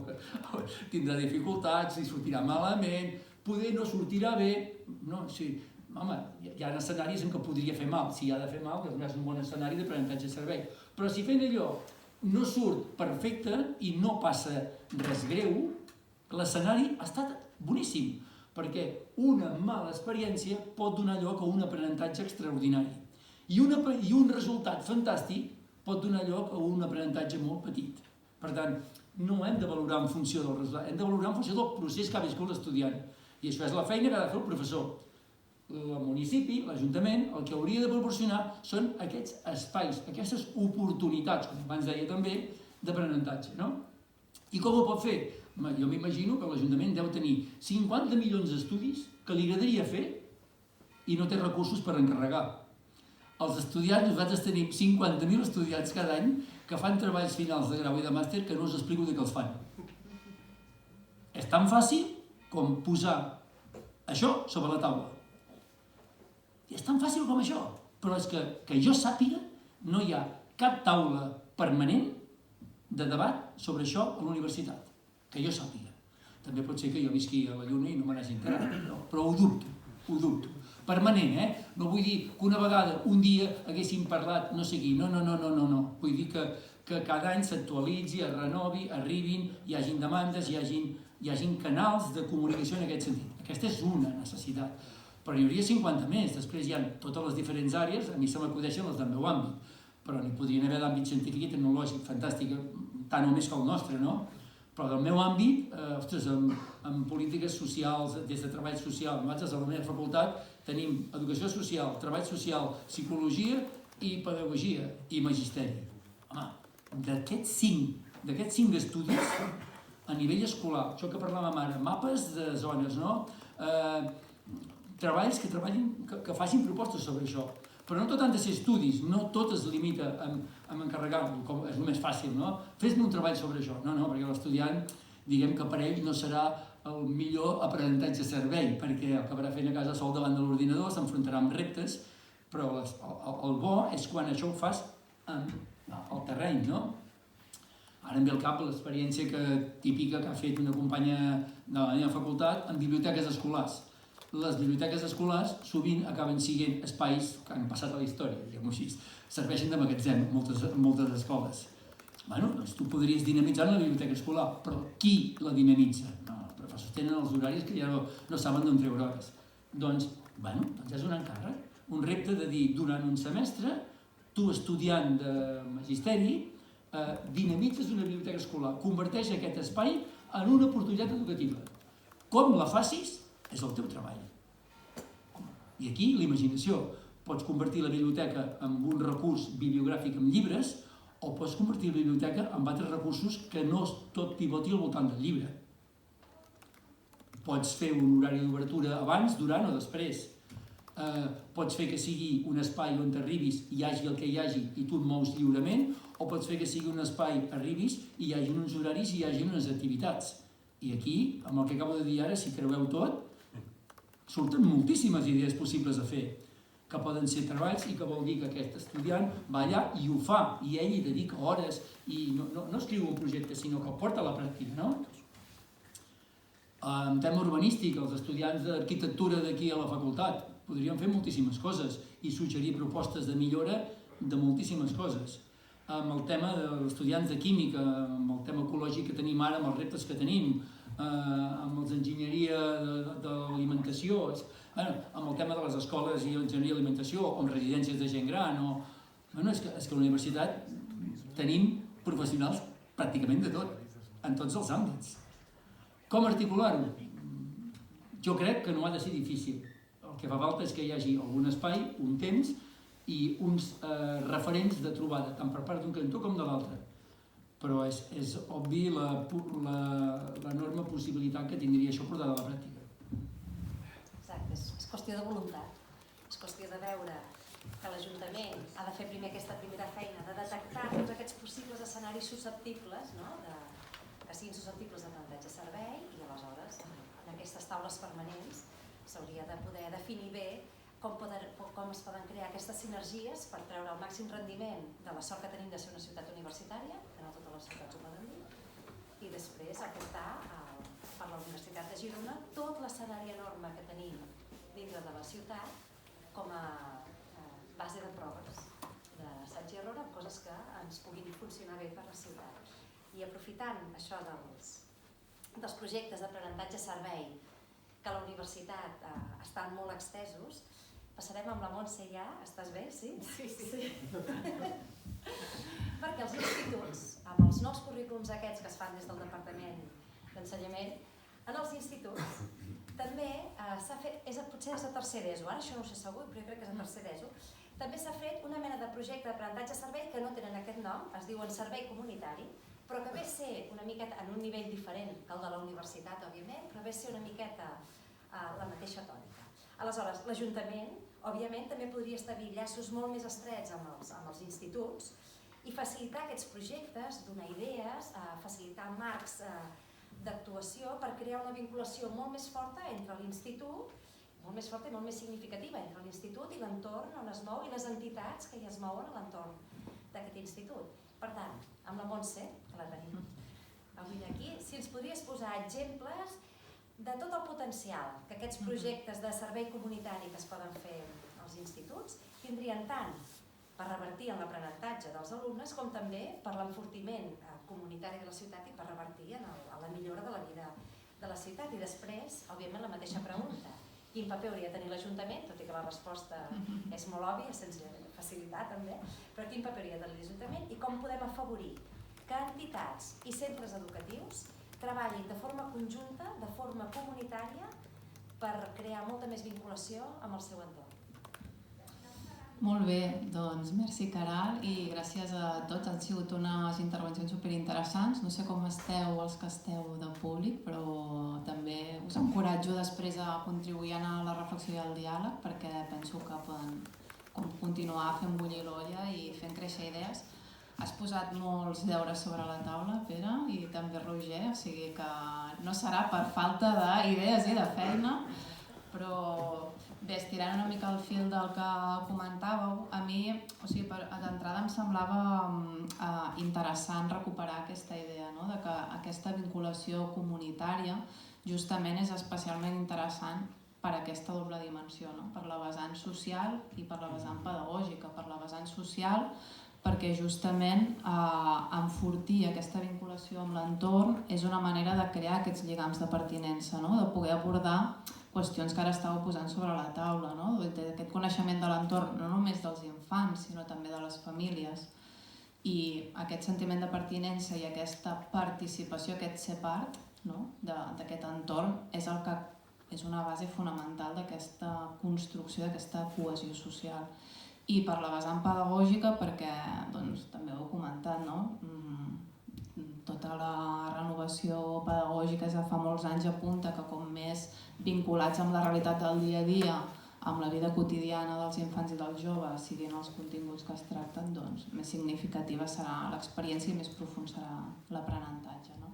Tindrà dificultats, i sortirà malament, poder no sortirà bé. No, sí, home, hi ha escenaris en què podria fer mal. Si ha de fer mal, doncs és un bon escenari d'aprenentatge de servei. Però si fent allò no surt perfecte i no passa res greu, l'escenari ha estat boníssim, perquè una mala experiència pot donar lloc a un aprenentatge extraordinari. I un resultat fantàstic pot donar lloc a un aprenentatge molt petit. Per tant, no hem de valorar en funció del resultat, hem de valorar en funció del procés que ha viscut l'estudiant. I això és la feina que ha de fer el professor. El municipi, l'Ajuntament, el que hauria de proporcionar són aquests espais, aquestes oportunitats, com abans deia també, d'aprenentatge. I com ho pot fer? Jo m'imagino que l'Ajuntament deu tenir 50 milions d'estudis que li agradaria fer i no té recursos per encarregar. Els estudiants, nosaltres tenim 50.000 estudiants cada any que fan treballs finals de grau i de màster que no us explico de què els fan. És tan fàcil com posar això sobre la taula. I és tan fàcil com això, però és que jo sàpiga, no hi ha cap taula permanent de debat sobre això a la universitat, que jo sàpiga. També pot ser que jo visqui a la Lluna i no me n'hagi enterat, però ho dubto. Permanent, No vull dir que una vegada, un dia, haguéssim parlat no sé qui, no. Vull dir que cada any s'actualitzi, es renovi, arribin, hi hagin demandes, hi hagin canals de comunicació en aquest sentit. Aquesta és una necessitat. Però n'hi hauria 50 més, després hi ha totes les diferents àrees, a mi se m'acudeixen les del meu àmbit, però n'hi podrien haver d'àmbit científic i tecnològic, fantàstic, tant o més que el nostre, no? Però del meu àmbit, en polítiques socials, des de treball social, nosaltres a la meva facultat tenim educació social, treball social, psicologia i pedagogia i magisteri. Home, d'aquests 5 estudis, a nivell escolar, això que parlàvem ara, mapes de zones, no? Treballs que facin propostes sobre això. Però no tot han de ser estudis, no tot es limita a encarregar-lo, com és el més fàcil, no? Fes-me un treball sobre això. No, perquè l'estudiant, diguem que per ell no serà el millor aprenentatge de servei, perquè acabarà fent a casa sol davant de l'ordinador, s'enfrontarà amb reptes, però el bo és quan això ho fas al terreny, no? Ara em ve al cap l'experiència típica que ha fet una companya de la meva facultat en biblioteques escolars. Les biblioteques escolars sovint acaben sent espais que han passat a la història, diguem-ho així. Serveixen de magatzem moltes escoles. Doncs tu podries dinamitzar una biblioteca escolar, però qui la dinamitza? Els professors tenen els horaris que ja no saben d'on treure hores. Doncs és un encàrrec, un repte de dir, durant un semestre, tu estudiant de magisteri, dinamitzes una biblioteca escolar, converteix aquest espai en una oportunitat educativa. Com la facis és el teu treball. I aquí l'imaginació. Pots convertir la biblioteca en un recurs bibliogràfic amb llibres o pots convertir la biblioteca en altres recursos que no tot pivoti al voltant del llibre. Pots fer un horari d'obertura abans, durant o després. Pots fer que sigui un espai on t'arribis, hi hagi el que hi hagi i tu et mous lliurement, o pots fer que sigui un espai, arribis i hi hagi uns horaris i hi hagi unes activitats. I aquí, amb el que acabo de dir ara, si creueu tot, surten moltíssimes idees possibles a fer, que poden ser treballs i que vol dir que aquest estudiant va allà i ho fa, i ell hi dedica hores, i no escriu un projecte, sinó que el porta a la pràctica, no? En tema urbanístic, els estudiants d'arquitectura d'aquí a la facultat podrien fer moltíssimes coses i suggerir propostes de millora de moltíssimes coses. Amb el tema dels estudiants de química, amb el tema ecològic que tenim ara, amb els reptes que tenim, amb els enginyeria de l'alimentació, amb el tema de les escoles i l'enginyeria d'alimentació, o amb residències de gent gran, és que a la universitat tenim professionals pràcticament de tot, en tots els àmbits. Com articular-ho? Jo crec que no ha de ser difícil. El que fa falta és que hi hagi algun espai, un temps i uns referents de trobada, tant per part d'un cantó com de l'altre. Però és obvi l'enorme possibilitat que tindria això portada a la pràctica. Exacte, és qüestió de voluntat. És qüestió de veure que l'Ajuntament ha de fer primer aquesta primera feina, de detectar tots aquests possibles escenaris susceptibles, que siguin susceptibles d'aprenentatge servei, i aleshores en aquestes taules permanents s'hauria de poder definir bé com es poden crear aquestes sinergies per treure el màxim rendiment de la sort que tenim de ser una ciutat universitària, que no totes les ciutats ho poden dir, i després aportar per la Universitat de Girona tot l'escenari enorme que tenim dintre de la ciutat com a base de proves, d'assaig i error amb coses que ens puguin funcionar bé per la ciutat. I aprofitant això dels projectes d'aprenentatge servei que a la universitat estan molt extesos, passarem amb la Montse ja. Estàs bé? Sí? Sí. Perquè els instituts, amb els nous currículums aquests que es fan des del Departament d'Ensenyament, en els instituts també s'ha fet, potser és a tercer d'ESO, ara això no ho sé segur, però jo crec que és a tercer d'ESO, també s'ha fet una mena de projecte d'aprenentatge servei que no tenen aquest nom, es diuen servei comunitari, però que ve a ser una miqueta en un nivell diferent que el de la universitat, òbviament, però ve a ser una miqueta la mateixa tònica. Aleshores, l'Ajuntament, òbviament, també podria establir llaços molt més estrets amb els instituts i facilitar aquests projectes, donar idees, facilitar marcs d'actuació per crear una vinculació molt més forta entre l'institut, molt més forta i molt més significativa entre l'institut i l'entorn on es mou i les entitats que hi es mouen a l'entorn d'aquest institut. Per tant, amb la Montse, que la tenim avui aquí, si ens podries posar exemples de tot el potencial que aquests projectes de servei comunitari que es poden fer als instituts tindrien tant per revertir en l'aprenentatge dels alumnes com també per l'enfortiment comunitari de la ciutat i per revertir en la millora de la vida de la ciutat. I després, òbviament, la mateixa pregunta. Quin paper hauria de tenir l'Ajuntament, tot i que la resposta és molt òbvia, sense facilitar també, però quin paper hauria de tenir l'Ajuntament i com podem afavorir que entitats i centres educatius treballin de forma conjunta, de forma comunitària, per crear molta més vinculació amb el seu entorn. Molt bé, doncs merci Caral i gràcies a tots, han sigut unes intervencions superinteressants. No sé com esteu els que esteu de públic, però també us encoratjo després a contribuir a la reflexió i al diàleg perquè penso que poden continuar fent bullir l'olla i fent créixer idees. Has posat molts deures sobre la taula, Pere, i també Roger, o sigui que no serà per falta d'idees i de feina, però bé, estirant una mica el fil del que comentàveu, a mi, d'entrada em semblava interessant recuperar aquesta idea, no? De que aquesta vinculació comunitària justament és especialment interessant per aquesta doble dimensió, no? Per la vessant social i per la vessant pedagògica. Per la vessant social, perquè justament enfortir aquesta vinculació amb l'entorn és una manera de crear aquests lligams de pertinença, no? De poder abordar qüestions que ara estàveu posant sobre la taula, no? Aquest coneixement de l'entorn, no només dels infants, sinó també de les famílies. I aquest sentiment de pertinença i aquesta participació, aquest ser part, no? D'aquest entorn és el que és una base fonamental d'aquesta construcció, d'aquesta cohesió social. I per la vessant pedagògica, perquè doncs, també ho heu comentat, no? Tota la renovació pedagògica ja fa molts anys apunta que com més vinculats amb la realitat del dia a dia, amb la vida quotidiana dels infants i dels joves, siguin els continguts que es tracten, doncs més significativa serà l'experiència i més profund serà l'aprenentatge, no?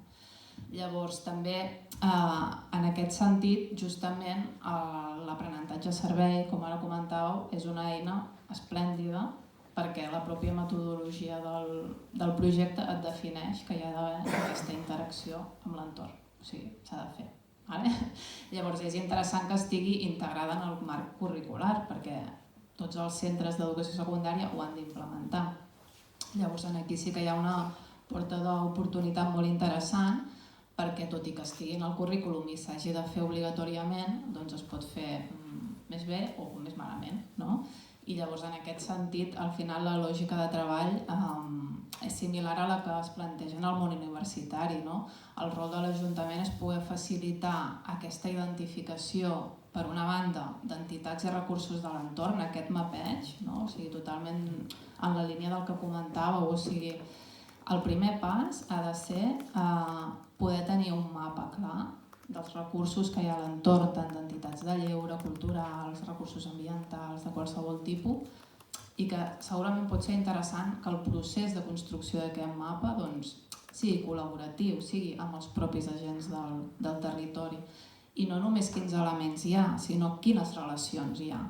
Llavors també en aquest sentit justament l'aprenentatge servei, com ara comentàveu, és una eina esplèndida perquè la pròpia metodologia del projecte et defineix que hi ha d'haver aquesta interacció amb l'entorn, o sigui, s'ha de fer. Vale? Llavors és interessant que estigui integrada en el marc curricular perquè tots els centres d'educació secundària ho han d'implementar. Llavors aquí sí que hi ha una porta d'oportunitat molt interessant, perquè tot i que estigui en el currículum i s'hagi de fer obligatòriament, doncs es pot fer més bé o més malament, no? I llavors en aquest sentit, al final la lògica de treball és similar a la que es planteja en el món universitari, no? El rol de l'Ajuntament és poder facilitar aquesta identificació, per una banda, d'entitats i recursos de l'entorn, aquest mapeig, no? O sigui, totalment en la línia del que comentàveu, o sigui, el primer pas ha de ser poder tenir un mapa clar dels recursos que hi ha a l'entorn, tant d'entitats de lleure, culturals, recursos ambientals, de qualsevol tipus, i que segurament pot ser interessant que el procés de construcció d'aquest mapa sigui col·laboratiu, sigui amb els propis agents del territori, i no només quins elements hi ha, sinó quines relacions hi ha,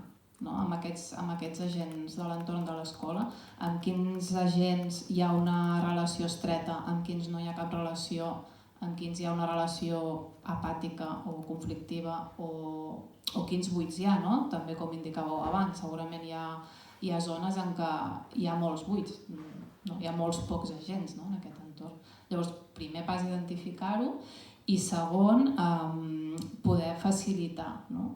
no? Amb aquests agents de l'entorn de l'escola, amb quins agents hi ha una relació estreta, amb quins no hi ha cap relació, amb quins hi ha una relació apàtica o conflictiva, o quins buits hi ha, no? També com indicàveu abans, segurament hi ha zones en què hi ha molts buits, no? Hi ha molts pocs agents, no? En aquest entorn. Llavors, primer pas identificar-ho, i segon, poder facilitar, no?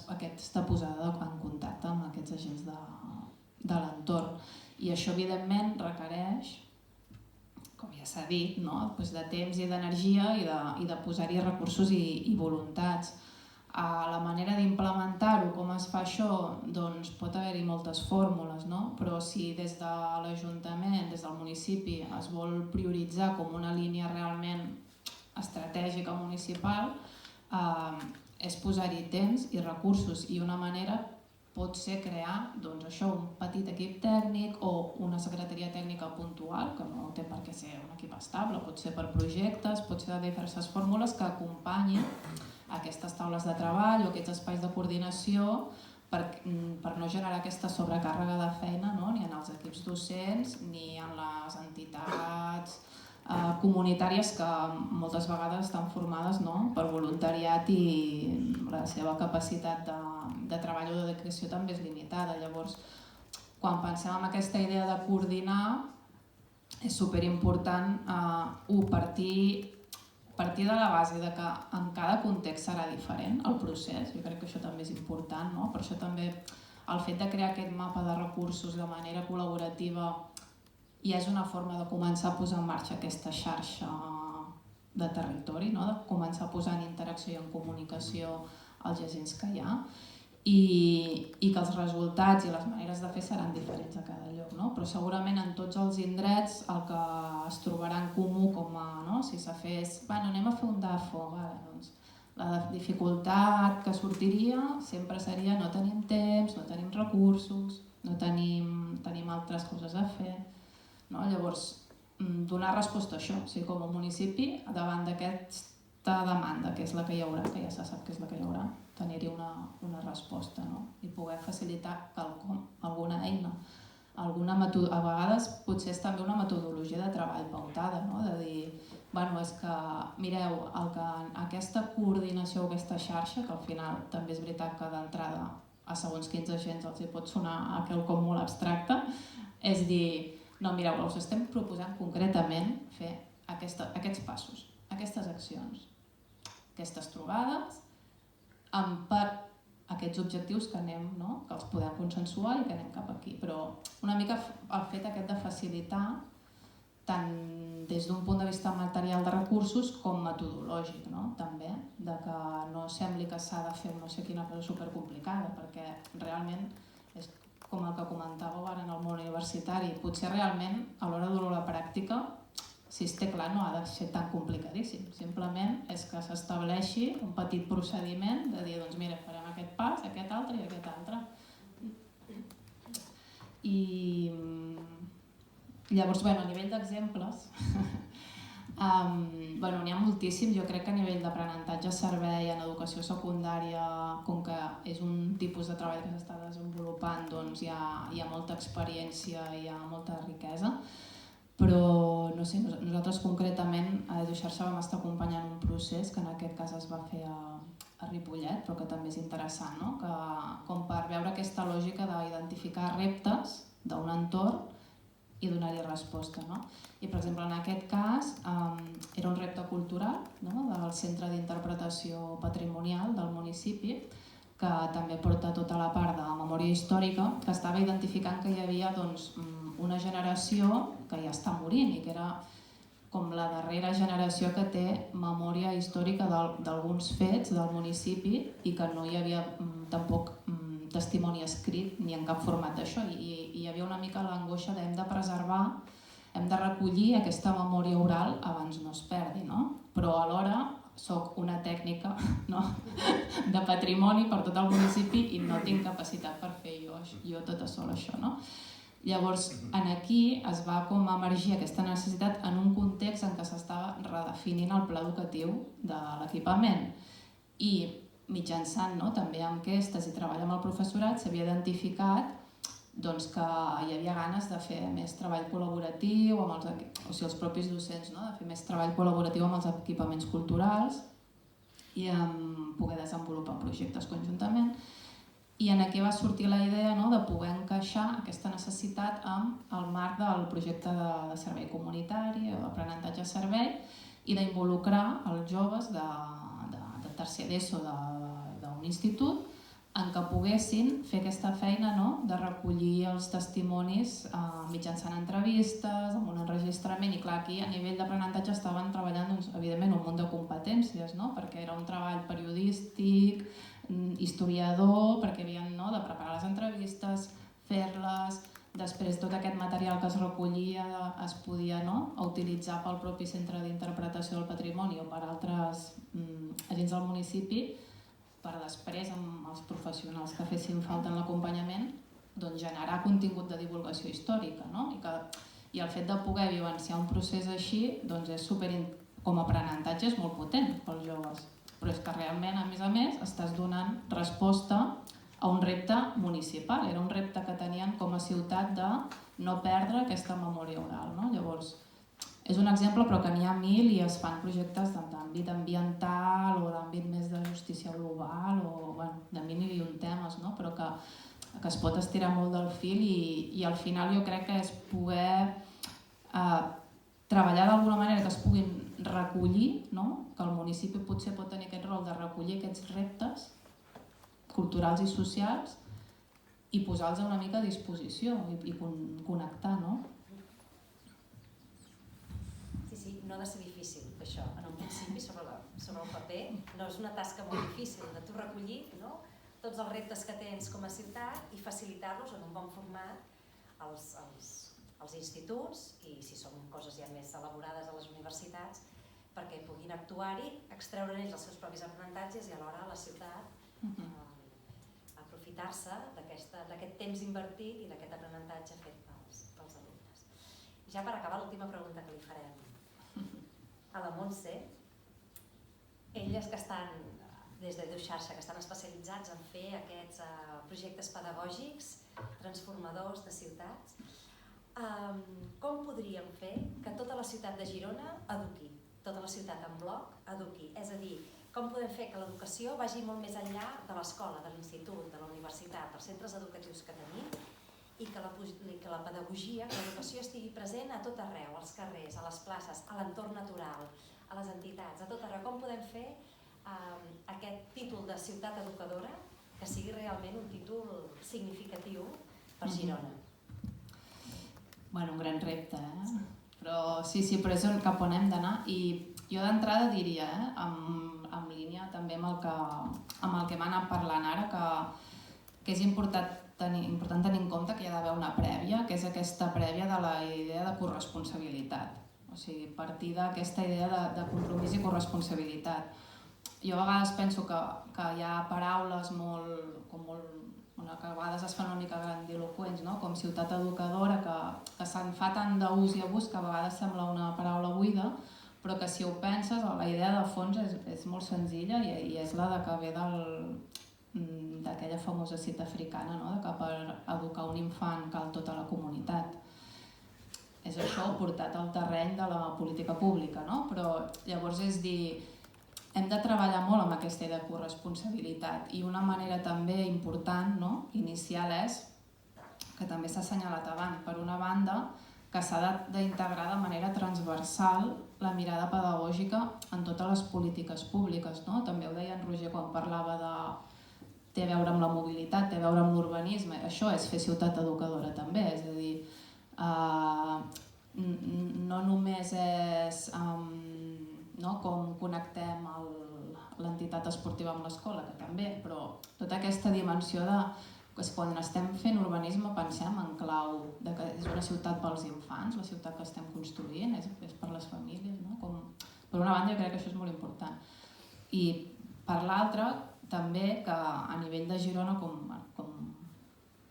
Aquesta posada en contacte amb aquests agents de l'entorn. I això, evidentment, requereix, com ja s'ha dit, no? De temps i d'energia i de posar-hi recursos i voluntats. La manera d'implementar-ho, com es fa això, doncs pot haver-hi moltes fórmules, no? Però si des de l'Ajuntament, des del municipi, es vol prioritzar com una línia realment estratègica municipal, és posar-hi temps i recursos, i una manera pot ser crear un petit equip tècnic o una secretaria tècnica puntual, que no té per què ser un equip estable, pot ser per projectes, pot ser de diverses fórmules que acompanyin aquestes taules de treball o aquests espais de coordinació per no generar aquesta sobrecàrrega de feina, no? Ni en els equips docents ni en les entitats comunitàries que moltes vegades estan formades, no? Per voluntariat, i la seva capacitat de treball o de dedicació també és limitada. Llavors, quan pensem en aquesta idea de coordinar, és superimportant partir de la base de que en cada context serà diferent el procés. Jo crec que això també és important, no? Per això també el fet de crear aquest mapa de recursos de manera col·laborativa ja és una forma de començar a posar en marxa aquesta xarxa de territori, no? De començar a posar en interacció i en comunicació els agents que hi ha, i que els resultats i les maneres de fer seran diferents a cada lloc, no? Però segurament en tots els indrets el que es trobarà en comú, si se fes, anem a fer un DAFO, doncs la dificultat que sortiria sempre seria no tenim temps, no tenim recursos, no tenim altres coses a fer. Llavors, donar resposta a això, com a municipi, davant d'aquesta demanda, que és la que hi haurà, que ja se sap que és la que hi haurà, tenir-hi una resposta, i poder facilitar quelcom, alguna eina, a vegades potser és també una metodologia de treball pautada, de dir, és que, mireu, aquesta coordinació o aquesta xarxa, que al final també és veritat que d'entrada a segons quins agents els hi pot sonar quelcom molt abstracte, és dir, no, mireu, us estem proposant concretament fer aquests passos, aquestes accions, aquestes trobades, per aquests objectius que els podem consensuar i que anem cap aquí. Però una mica el fet aquest de facilitar, tant des d'un punt de vista material de recursos com metodològic, també, de que no sembli que s'ha de fer no sé quina cosa supercomplicada, perquè realment és com el que comentàveu ara en el món universitari, potser realment a l'hora de la pràctica, si es té clar, no ha de ser tan complicadíssim. Simplement és que s'estableixi un petit procediment de dir, doncs mira, farem aquest pas, aquest altre i aquest altre. I llavors, a nivell d'exemples, n'hi ha moltíssims. Jo crec que a nivell d'aprenentatge servei en educació secundària, com que és un tipus de treball que s'està desenvolupant, doncs hi ha molta experiència, hi ha molta riquesa, però no sé, nosaltres concretament a EduXarxa vam estar acompanyant un procés que en aquest cas es va fer a Ripollet, però que també és interessant, no? Com per veure aquesta lògica d'identificar reptes d'un entorn i donar-hi resposta. No? I, per exemple, en aquest cas era un repte cultural, no? Del Centre d'Interpretació Patrimonial del municipi, que també porta tota la part de memòria històrica, que estava identificant que hi havia doncs, una generació que ja està morint i que era com la darrera generació que té memòria històrica d'alguns fets del municipi i que no hi havia tampoc testimoni escrit ni en cap format d'això. I hi havia una mica l'angoixa de hem de preservar, hem de recollir aquesta memòria oral abans no es perdi, no? Però alhora soc una tècnica, no? De patrimoni per tot el municipi i no tinc capacitat per fer jo tota sola això. No? Llavors, aquí es va com emergir aquesta necessitat en un context en què s'estava redefinint el pla educatiu de l'equipament i mitjançant també enquestes i treball amb el professorat s'havia identificat doncs, que hi havia ganes de fer més treball col·laboratiu, o sigui, els propis docents, no? De fer més treball col·laboratiu amb els equipaments culturals i poder desenvolupar projectes conjuntament. I aquí va sortir la idea de poder encaixar aquesta necessitat amb el marc del projecte de servei comunitari o d'aprenentatge a servei i d'involucrar els joves de tercer d'ESO d'un institut en què poguessin fer aquesta feina de recollir els testimonis mitjançant entrevistes, amb un enregistrament. I clar, aquí a nivell d'aprenentatge estaven treballant evidentment un munt de competències, perquè era un treball periodístic, historiador, perquè havien de preparar les entrevistes, fer-les, després tot aquest material que es recollia es podia utilitzar pel propi Centre d'Interpretació del Patrimoni o per altres agents del municipi per després, amb els professionals que fessin falta en l'acompanyament, generar contingut de divulgació històrica. I el fet de poder vivenciar un procés així com a aprenentatge és molt potent pels joves. Però és que realment, a més, estàs donant resposta a un repte municipal. Era un repte que tenien com a ciutat de no perdre aquesta memòria oral. Llavors, és un exemple, però que n'hi ha mil i es fan projectes d'àmbit ambiental o d'àmbit més de justícia global o de mil i un temes, però que es pot estirar molt del fil i al final jo crec que és poder treballar d'alguna manera que es puguin recollir, que el municipi potser pot tenir aquest rol de recollir aquests reptes culturals i socials i posar-los una mica a disposició i connectar, no? Sí, no ha de ser difícil, això. En un principi, sobre el paper, no és una tasca molt difícil de tu recollir tots els reptes que tens com a ciutat i facilitar-los en un bon format als instituts i, si són coses ja més elaborades a les universitats, perquè puguin actuar-hi, extreure ells els seus propis aprenentatges i alhora la ciutat aprofitar-se d'aquest temps invertit i d'aquest aprenentatge fet pels alumnes. Ja per acabar, l'última pregunta que li farem a la Montse. Elles que estan des de DeuxXarxa, que estan especialitzats en fer aquests projectes pedagògics transformadors de ciutats, com podríem fer que tota la ciutat de Girona eduqui, tota la ciutat en bloc eduqui? És a dir, com podem fer que l'educació vagi molt més enllà de l'escola, de l'institut, de la universitat, dels centres educatius que tenim i que la pedagogia, que l'educació estigui present a tot arreu, als carrers, a les places, a l'entorn natural, a les entitats, a tot arreu. Com podem fer aquest títol de ciutat educadora que sigui realment un títol significatiu per Girona? Un gran repte, però sí, però és cap on hem d'anar i jo d'entrada diria, en línia també amb el que hem anat parlant ara, que és important tenir en compte que hi ha d'haver una prèvia, que és aquesta prèvia de la idea de corresponsabilitat, o sigui, partir d'aquesta idea de compromís i corresponsabilitat. Jo a vegades penso que hi ha paraules que a vegades es fan una mica grandiloqüents, com ciutat educadora, que se'n fa tant d'ús i abús que a vegades sembla una paraula buida, però que si ho penses, la idea de fons és molt senzilla i és la que ve d'aquella famosa cita africana, que per educar un infant cal tota la comunitat. És això portat al terreny de la política pública, però llavors és dir, hem de treballar molt amb aquesta idea de corresponsabilitat. I una manera també important, no? Inicial és, que també s'ha assenyalat abans, per una banda, que s'ha d'integrar de manera transversal la mirada pedagògica en totes les polítiques públiques. No? També ho deia en Roger quan parlava de... té a veure amb la mobilitat, té a veure amb l'urbanisme. Això és fer ciutat educadora també, és a dir, no només és com connectem l'entitat esportiva amb l'escola, que també, però tota aquesta dimensió de quan estem fent urbanisme pensem en clau de que és una ciutat pels infants, la ciutat que estem construint, és per les famílies. No? Per una banda jo crec que això és molt important. I per l'altra també que a nivell de Girona, com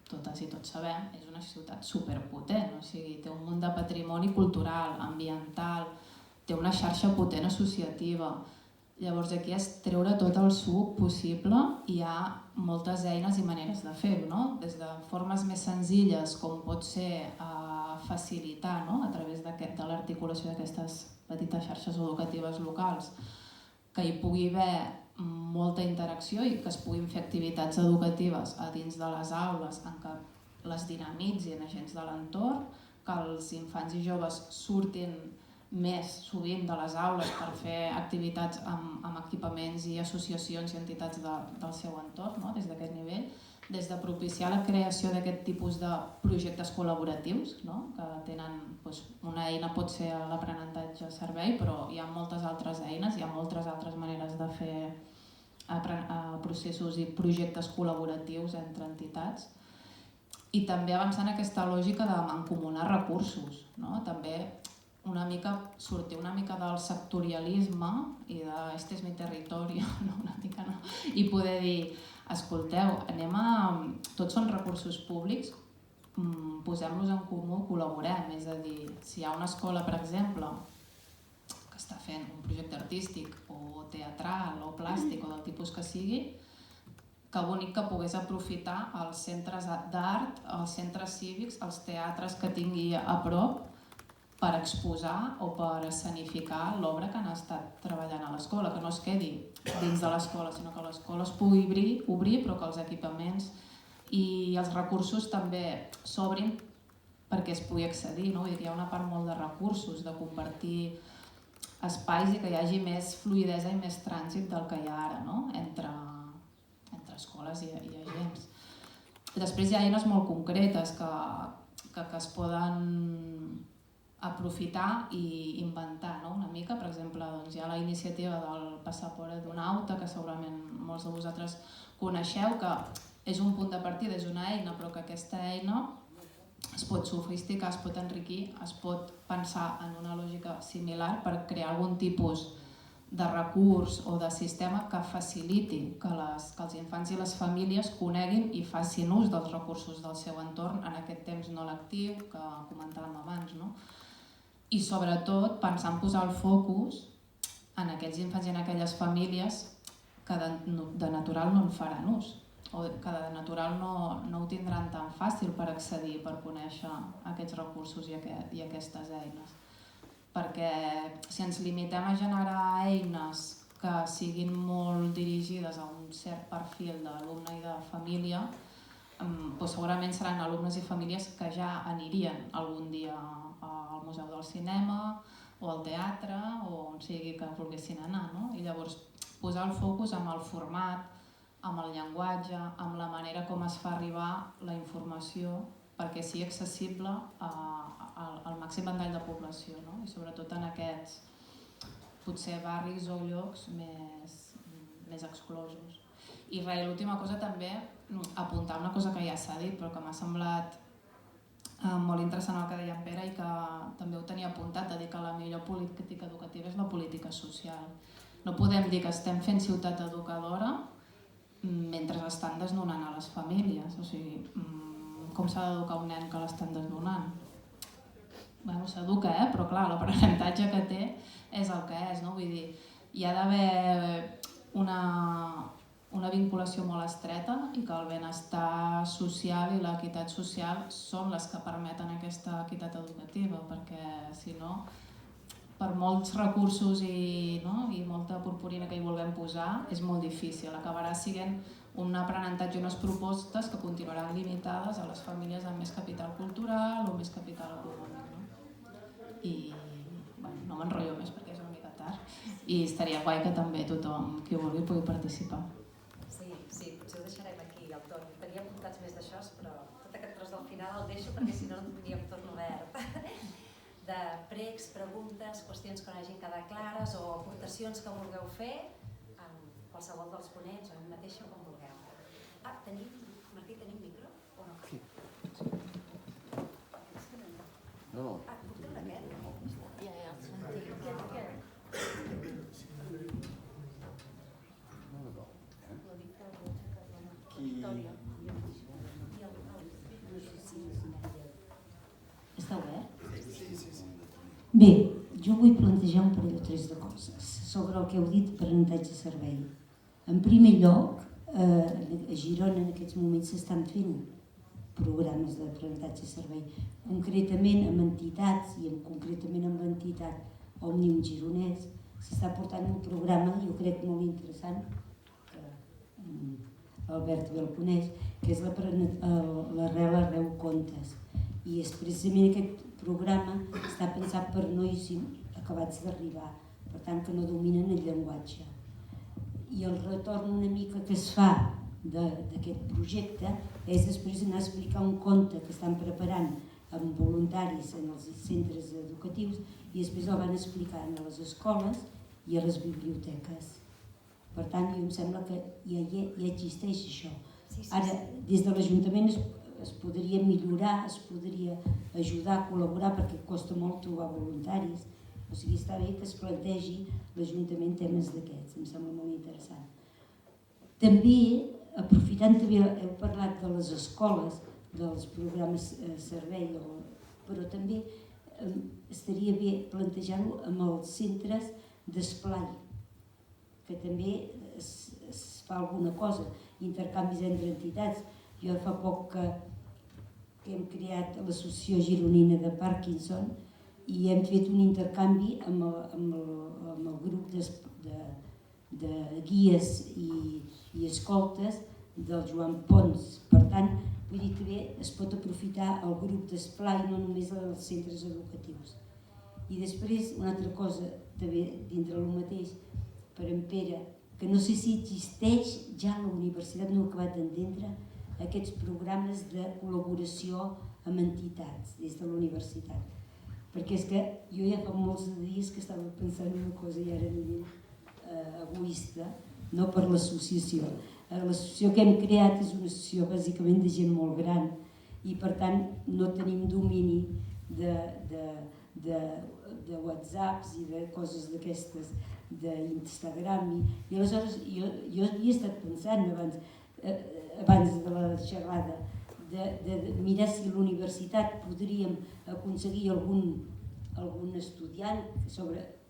totes i tots sabem, és una ciutat superpotent, o sigui, té un munt de patrimoni cultural, ambiental, té una xarxa potent associativa. Llavors aquí és treure tot el suc possible i hi ha moltes eines i maneres de fer-ho, no? Des de formes més senzilles com pot ser facilitar, no? A través de l'articulació d'aquestes petites xarxes educatives locals, que hi pugui haver molta interacció i que es puguin fer activitats educatives a dins de les aules en què les dinamitzin agents de l'entorn, que els infants i joves surtin més sovint de les aules per fer activitats amb equipaments i associacions i entitats del seu entorn, no? Des d'aquest nivell, des de propiciar la creació d'aquest tipus de projectes col·laboratius, no? Que tenen una eina, pot ser l'aprenentatge servei, però hi ha moltes altres eines, hi ha moltes altres maneres de fer processos i projectes col·laboratius entre entitats. I també avançar en aquesta lògica de mancomunar recursos, no? També sortir una mica del sectorialisme i de este és mi territori, i poder dir, escolteu, tots són recursos públics, posem-los en comú, col·laborem, és a dir, si hi ha una escola, per exemple, que està fent un projecte artístic o teatral o plàstic o del tipus que sigui, que bonic que pogués aprofitar els centres d'art, els centres cívics, els teatres que tingui a prop, per exposar o per escenificar l'obra que han estat treballant a l'escola, que no es quedi dins de l'escola, sinó que l'escola es pugui obrir, però que els equipaments i els recursos també s'obrin perquè es pugui accedir, no? Vull dir que hi ha una part molt de recursos, de compartir espais i que hi hagi més fluïdesa i més trànsit del que hi ha ara, no? entre escoles i agents. Després hi ha eines molt concretes que es poden aprofitar i inventar, no? Una mica, per exemple, hi ha la iniciativa del passaport d'un auta, que segurament molts de vosaltres coneixeu, que és un punt de partida, és una eina, però que aquesta eina es pot sofisticar, es pot enriquir, es pot pensar en una lògica similar per crear algun tipus de recurs o de sistema que faciliti que els infants i les famílies coneguin i facin ús dels recursos del seu entorn en aquest temps no lectiu que comentàvem abans, no? I sobretot pensar en posar el focus en aquells infants i en aquelles famílies que de natural no en faran ús o que de natural no ho tindran tan fàcil per accedir, per conèixer aquests recursos i aquestes eines. Perquè si ens limitem a generar eines que siguin molt dirigides a un cert perfil d'alumne i de família, segurament seran alumnes i famílies que ja anirien algun dia al Museu del Cinema o al teatre o on sigui que volguessin anar, no? I llavors posar el focus amb el format, amb el llenguatge, amb la manera com es fa arribar la informació perquè sigui accessible al màxim ventall de població, no? I sobretot en aquests potser barris o llocs més exclosos. I l'última cosa també, apuntar una cosa que ja s'ha dit però que m'ha semblat molt interessant el que deia en Pere i que també ho tenia apuntat, de dir que la millor política educativa és la política social. No podem dir que estem fent ciutat educadora mentre estan desnonant a les famílies. O sigui, com s'ha d'educar un nen que l'estan desnonant? Bueno, s'educa, però clar, l'aprenentatge que té és el que és, no? Vull dir, hi ha d'haver una vinculació molt estreta i que el benestar social i l'equitat social són les que permeten aquesta equitat educativa, perquè si no per molts recursos i molta purpurina que hi vulguem posar, és molt difícil. Acabarà sent un aprenentatge i unes propostes que continuaran limitades a les famílies amb més capital cultural o més capital econòmic. I no m'enrotllo més perquè és una mica tard. I estaria guai que també tothom qui vulgui pugui participar. Sí, potser ho deixarem aquí al torn. Tenia apuntats més d'això, però tot aquest tros del final el deixo perquè si no tindríem torn obert. De pregs, preguntes, qüestions que no hagin quedat clares o aportacions que vulgueu fer amb qualsevol dels ponents o a mi mateixa com vulgueu. Martí, tenim micro o no? Sí. No. Puc treure aquest? Està obert? Sí. Bé, jo vull plantejar un parell o tres de coses sobre el que heu dit d'aprenentatge a servei. En primer lloc, a Girona en aquests moments s'estan fent programes d'aprenentatge a servei, concretament amb entitats i concretament amb l'entitat Òmnium Gironès s'està portant un programa, jo crec molt interessant, que l'Albert bé el coneix, que és l'Arrel Arreu Contes. I és precisament aquest programa està pensat per nois acabats d'arribar, per tant que no dominen el llenguatge. I el retorn una mica que es fa d'aquest projecte és després anar a explicar un conte que estan preparant amb voluntaris en els centres educatius i després el van explicant a les escoles i a les biblioteques. Per tant, jo em sembla que ja existeix això. Ara, des de l'Ajuntament es podria millorar, es podria ajudar a col·laborar perquè costa molt trobar voluntaris. O sigui, està bé que es plantegi l'Ajuntament temes d'aquests, em sembla molt interessant. També, aprofitant també, heu parlat de les escoles, dels programes servei, però també estaria bé plantejar-ho amb els centres d'esplai, que també es fa alguna cosa, intercanvis entre entitats. Jo fa poc que hem creat l'Associació Gironina de Parkinson i hem fet un intercanvi amb el grup de guies i escoltes del Joan Pons. Per tant, vull dir que bé es pot aprofitar el grup d'esplai no només als centres educatius. I després, una altra cosa, també dintre el mateix, per en Pere, que no sé si existeix ja a la universitat, no ho he acabat d'entendre, aquests programes de col·laboració amb entitats des de la universitat. Perquè és que jo ja fa molts dies que estava pensant en una cosa i ara egoista, no per l'associació. L'associació que hem creat és una associació bàsicament de gent molt gran i per tant no tenim domini de whatsapps i de coses d'aquestes, d'Instagram i aleshores jo havia estat pensant abans de la xerrada de mirar si a la universitat podríem aconseguir algun estudiant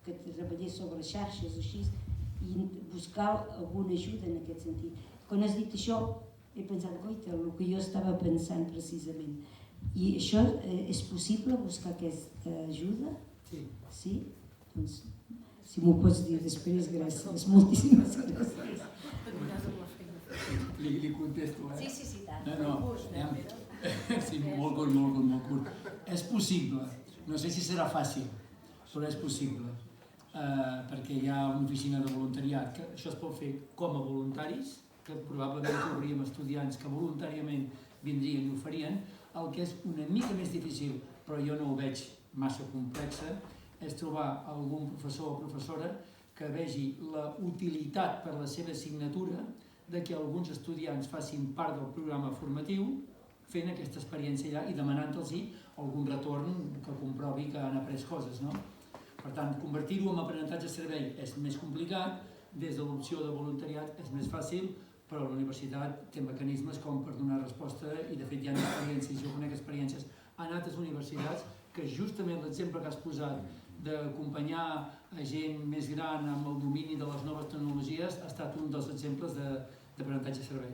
que treballés sobre xarxes o així i buscar alguna ajuda en aquest sentit. Quan has dit això he pensat, coita, el que jo estava pensant precisament. I això és possible buscar aquesta ajuda? Sí? Doncs si m'ho pots dir després, gràcies, moltíssimes gràcies. Li contesto, Sí, tant. Sí, molt curt. És possible, no sé si serà fàcil, però és possible, perquè hi ha una oficina de voluntariat, que això es pot fer com a voluntaris, que probablement trobaríem estudiants que voluntàriament vindrien i ho farien. El que és una mica més difícil, però jo no ho veig massa complexa, és trobar algun professor o professora que vegi la utilitat per la seva assignatura de que alguns estudiants facin part del programa formatiu fent aquesta experiència allà i demanant-los algun retorn que comprovi que han après coses. Per tant, convertir-ho en aprenentatge a servei és més complicat, des de l'opció de voluntariat és més fàcil, però la universitat té mecanismes com per donar resposta i de fet hi ha experiències, jo conec experiències en altres universitats que justament l'exemple que has posat d'acompanyar a gent més gran amb el domini de les noves tecnologies ha estat un dels exemples d'aprenentatge a servei.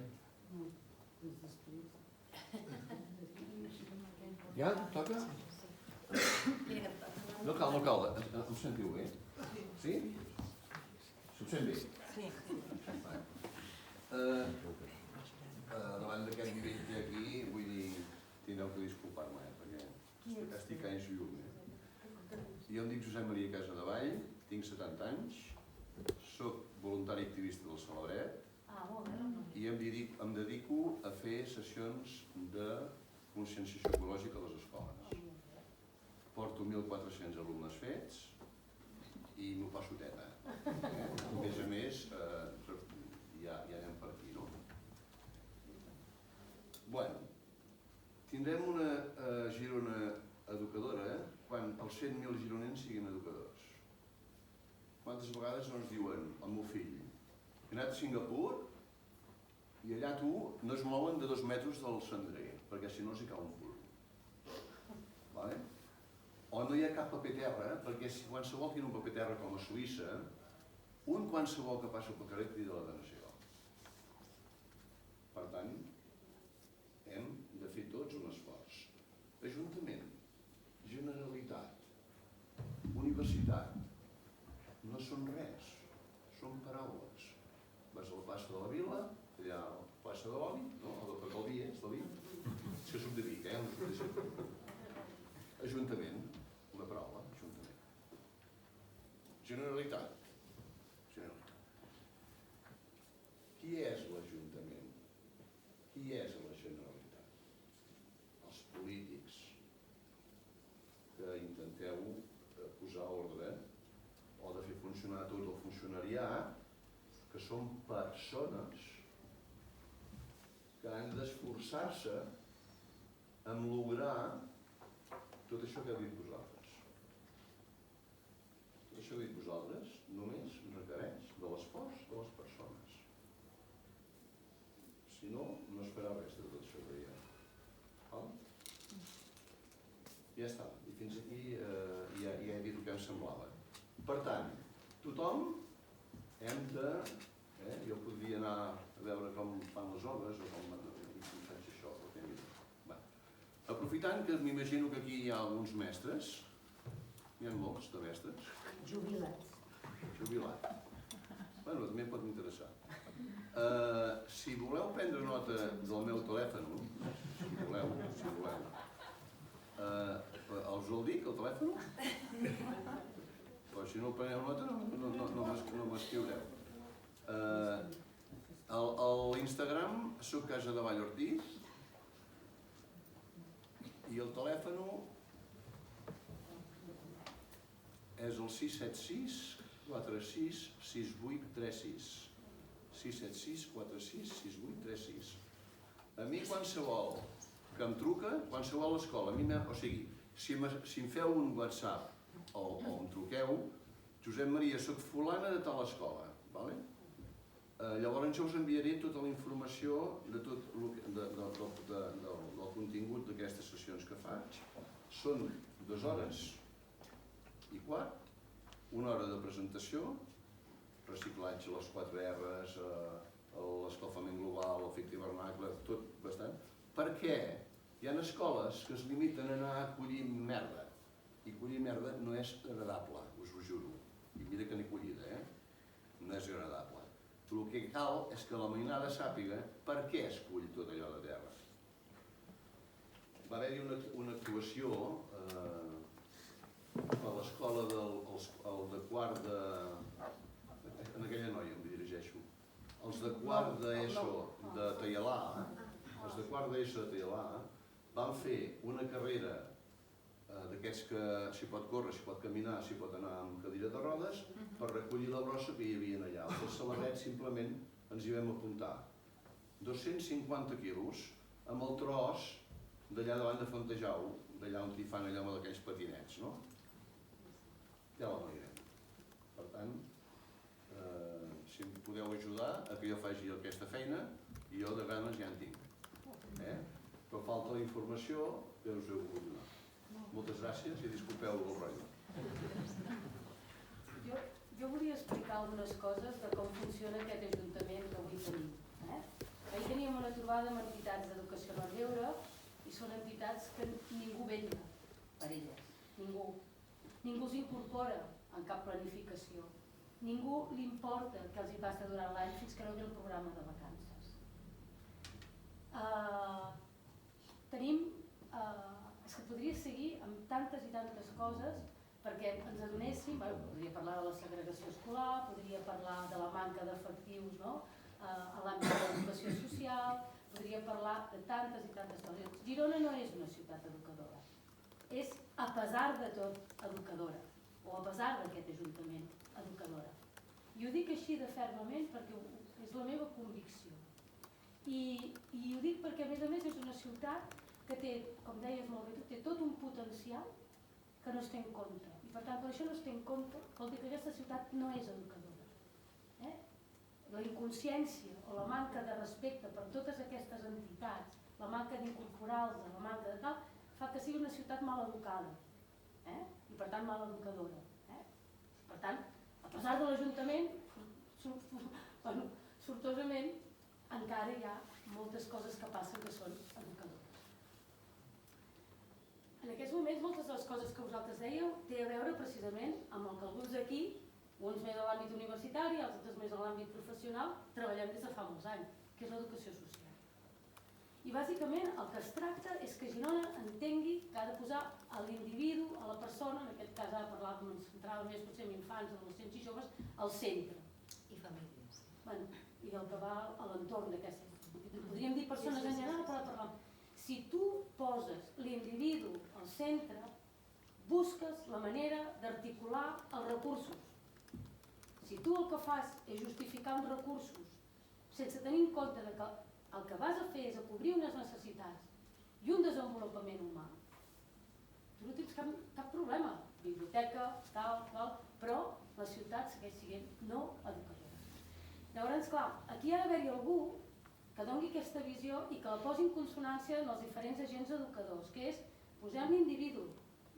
Ja? Toca? Mira que No cal, no cal. Em sentiu bé? Sí? Se'm sent bé? Sí. Davant d'aquest nivell que hi ha aquí, vull dir, tindreu que disculpar-me, perquè estic anys llum. Jo em dic Josep Maria Casadevall, tinc 70 anys, soc voluntari activista del Salabret i em dedico a fer sessions de conscienciació ecològica a les escoles. Porto 1.400 alumnes fets i m'ho passo teta. A més, ja anem per aquí, no? Bueno, tindrem una Girona educadora quan els 100.000 gironins siguin educadors. Quantes vegades no ens diuen el meu fill he anat a Singapur i allà no es mouen de 2 metres del cendrer, perquè si no s'hi cau un cul. O no hi ha cap paper terra, perquè si qualsevol tiene un paper terra com a Suïssa, un qualsevol que passa pel carrer crida l'atenció. Per tant, hem de fer tots un esforç. Ajuntament, Generalitat, Universitat, no són res, són paraules. Vas a la plaça de la Vila, allà a la plaça de l'Oli, no? A la Caldia, és la Vila. És que soc de Vic, no soc de sempre. Ajuntament, una paraula, Ajuntament. Generalitat. Qui és l'Ajuntament? Qui és la Generalitat? Els polítics que intenteu posar ordre o de fer funcionar tot el funcionariat, que són persones que han d'esforçar-se en lograr tot això que heu dit vosaltres. Tot això que heu dit vosaltres només requereix de l'esforç de les persones. Si no, no es farà res de tot això que hi ha. Ja està. I fins aquí ja he dit el que em semblava. Per tant, tothom hem de... Jo podria anar a veure com fan les obres o com faig això. Aprofitant que m'imagino que aquí hi ha alguns mestres, n'hi ha molts de mestres. Jubilats. Jubilat. Bueno, també pot interessar. Si voleu prendre nota del meu telèfon, si voleu, us el dic, el telèfon? Però si no preneu nota no m'escriureu. A l'Instagram soc Casadevall Ortiz i el telèfon és el 676 46 68 36. 676 46 68 36. A mi qualsevol que em truca, qualsevol escola, o sigui, si em feu un WhatsApp o em truqueu, Josep Maria, soc fulana de tal escola, llavors jo us enviaré tota la informació del contingut d'aquestes sessions que faig. Són 2 hores i quart, 1 hora de presentació, reciclatge, les 4 R's, l'escalfament global, l'efecte hivernacle, tot bastant. Per què? Hi ha escoles que es limiten a anar a collir merda, i collir merda no és agradable, us ho juro. I mira que n'he collida, no és agradable. El que cal és que la mainada sàpiga per què es cull tot allò de terra. Va haver-hi una actuació a l'escola de quart de... En aquella noia em dirigeixo. Els de quart d'ESO de Taialà, els de quart d'ESO de Taialà, van fer una carrera d'aquests que s'hi pot córrer, s'hi pot caminar, s'hi pot anar amb cadira de rodes, per recollir la brossa que hi havia allà. El Salabret simplement ens hi vam apuntar. 250 quilos amb el tros d'allà davant de Fontejau, d'allà on hi fan allò amb aquells patinets, no? Ja la veurem. Per tant, si em podeu ajudar a que jo faci aquesta feina, jo de ganes ja en tinc. Però falta la informació que us heu volgut donar. Moltes gràcies i disculpeu el rotllo. Jo volia explicar algunes coses de com funciona aquest ajuntament que avui tenim. Ahir teníem una trobada amb entitats d'educació en el lleure i són entitats que ningú vetlla per elles, ningú. ningú els incorpora en cap planificació, ningú li importa què els hi passa durant l'any fins que no ve el programa de vacances. És que podria seguir amb tantes i tantes coses perquè ens adonéssim, podria parlar de la segregació escolar, podria parlar de la manca d'efectius a l'àmbit de l'educació social, podria parlar de tantes i tantes coses. Girona no és una ciutat educadora, és a pesar de tot educadora, o a pesar d'aquest ajuntament educadora. I ho dic així de fermament perquè és la meva convicció. I ho dic perquè a més és una ciutat que té, com deies molt bé tu, té tot un potencial que no es té en compte. I per tant, quan això no es té en compte, vol dir que aquesta ciutat no és educadora. La inconsciència o la manca de respecte per totes aquestes entitats, la manca d'incorporar-los, la manca de tal, fa que sigui una ciutat mal educada i per tant mal educadora. Per tant, a pesar de l'Ajuntament, sortosament, encara hi ha moltes coses que passen que són educadores. En aquests moments, moltes de les coses que vosaltres dèieu té a veure precisament amb el que alguns d'aquí, uns més a l'àmbit universitari, els altres més a l'àmbit professional, treballem des de fa molts anys, que és l'educació social. I bàsicament el que es tracta és que Girona entengui que ha de posar a l'individu, a la persona, en aquest cas ha de parlar, com ens centrava més potser en infants, adolescents i joves, al centre. I famílies. I el que va a l'entorn d'aquesta. Podríem dir persones en general, però parlar. Si tu poses l'individu al centre, busques la manera d'articular els recursos. Si tu el que fas és justificar uns recursos sense tenir en compte que el que vas a fer és a cobrir unes necessitats i un desenvolupament humà, tu no tens cap problema. Biblioteca, tal, però la ciutat segueix sent no educadora. Llavors, clar, aquí ha d'haver-hi algú que doni aquesta visió i que la posi en consonància amb els diferents agents educadors, que és posem l'individu.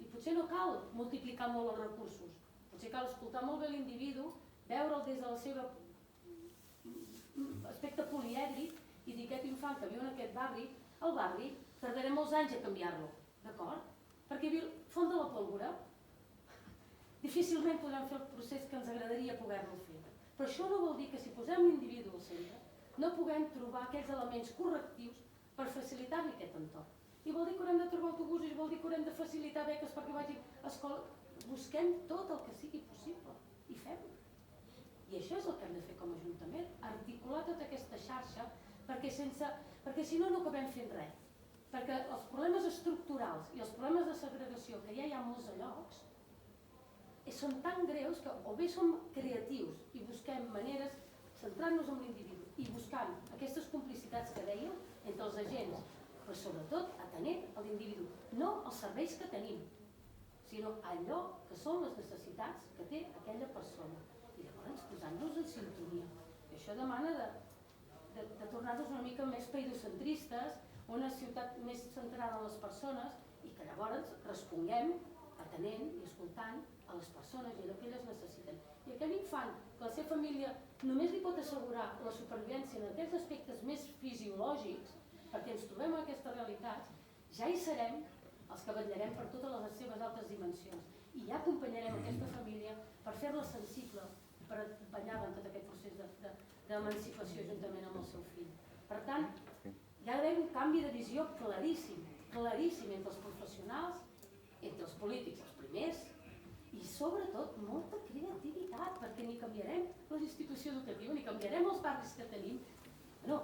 I potser no cal multiplicar molt els recursos, potser cal escoltar molt bé l'individu, veure'l des del seu aspecte polièdric i dir aquest infant que viu en aquest barri, el barri tardarem molts anys a canviar-lo, d'acord? Perquè Font de la Pólvora difícilment podrem fer el procés que ens agradaria poder-lo fer. Però això no vol dir que si posem l'individu al centre no puguem trobar aquells elements correctius per facilitar-li aquest entorn. I vol dir que haurem de trobar autobusos, i vol dir que haurem de facilitar beques perquè vagin a escola. Busquem tot el que sigui possible i fem-ho. I això és el que hem de fer com a Ajuntament, articular tota aquesta xarxa, perquè si no, no acabem fent res. Perquè els problemes estructurals i els problemes de segregació que ja hi ha molts llocs són tan greus que o bé som creatius i busquem maneres centrant-nos en l'individu i buscant aquestes complicitats que dèiem entre els agents, però sobretot atenent a l'individu, no als serveis que tenim, sinó a allò que són les necessitats que té aquella persona. I llavors posant-nos en sintonia. I això demana de tornar-nos una mica més paidocentristes, una ciutat més centrada en les persones i que llavors responguem atenent i escoltant a les persones i allò que elles necessiten. I aquell infant que la seva família només li pot assegurar la supervivència en aquests aspectes més fisiològics, perquè ens trobem en aquestes realitats, ja hi serem els que vetllarem per totes les seves altres dimensions i ja acompanyarem aquesta família per fer-la sensible, per acompanyar-la en tot aquest procés d'emancipació juntament amb el seu fill. Per tant, hi ha d'haver un canvi de visió claríssim entre els professionals, entre els polítics, els primers, i sobretot molta creativitat, perquè ni canviarem la institució educativa, ni canviarem els barris que tenim. No,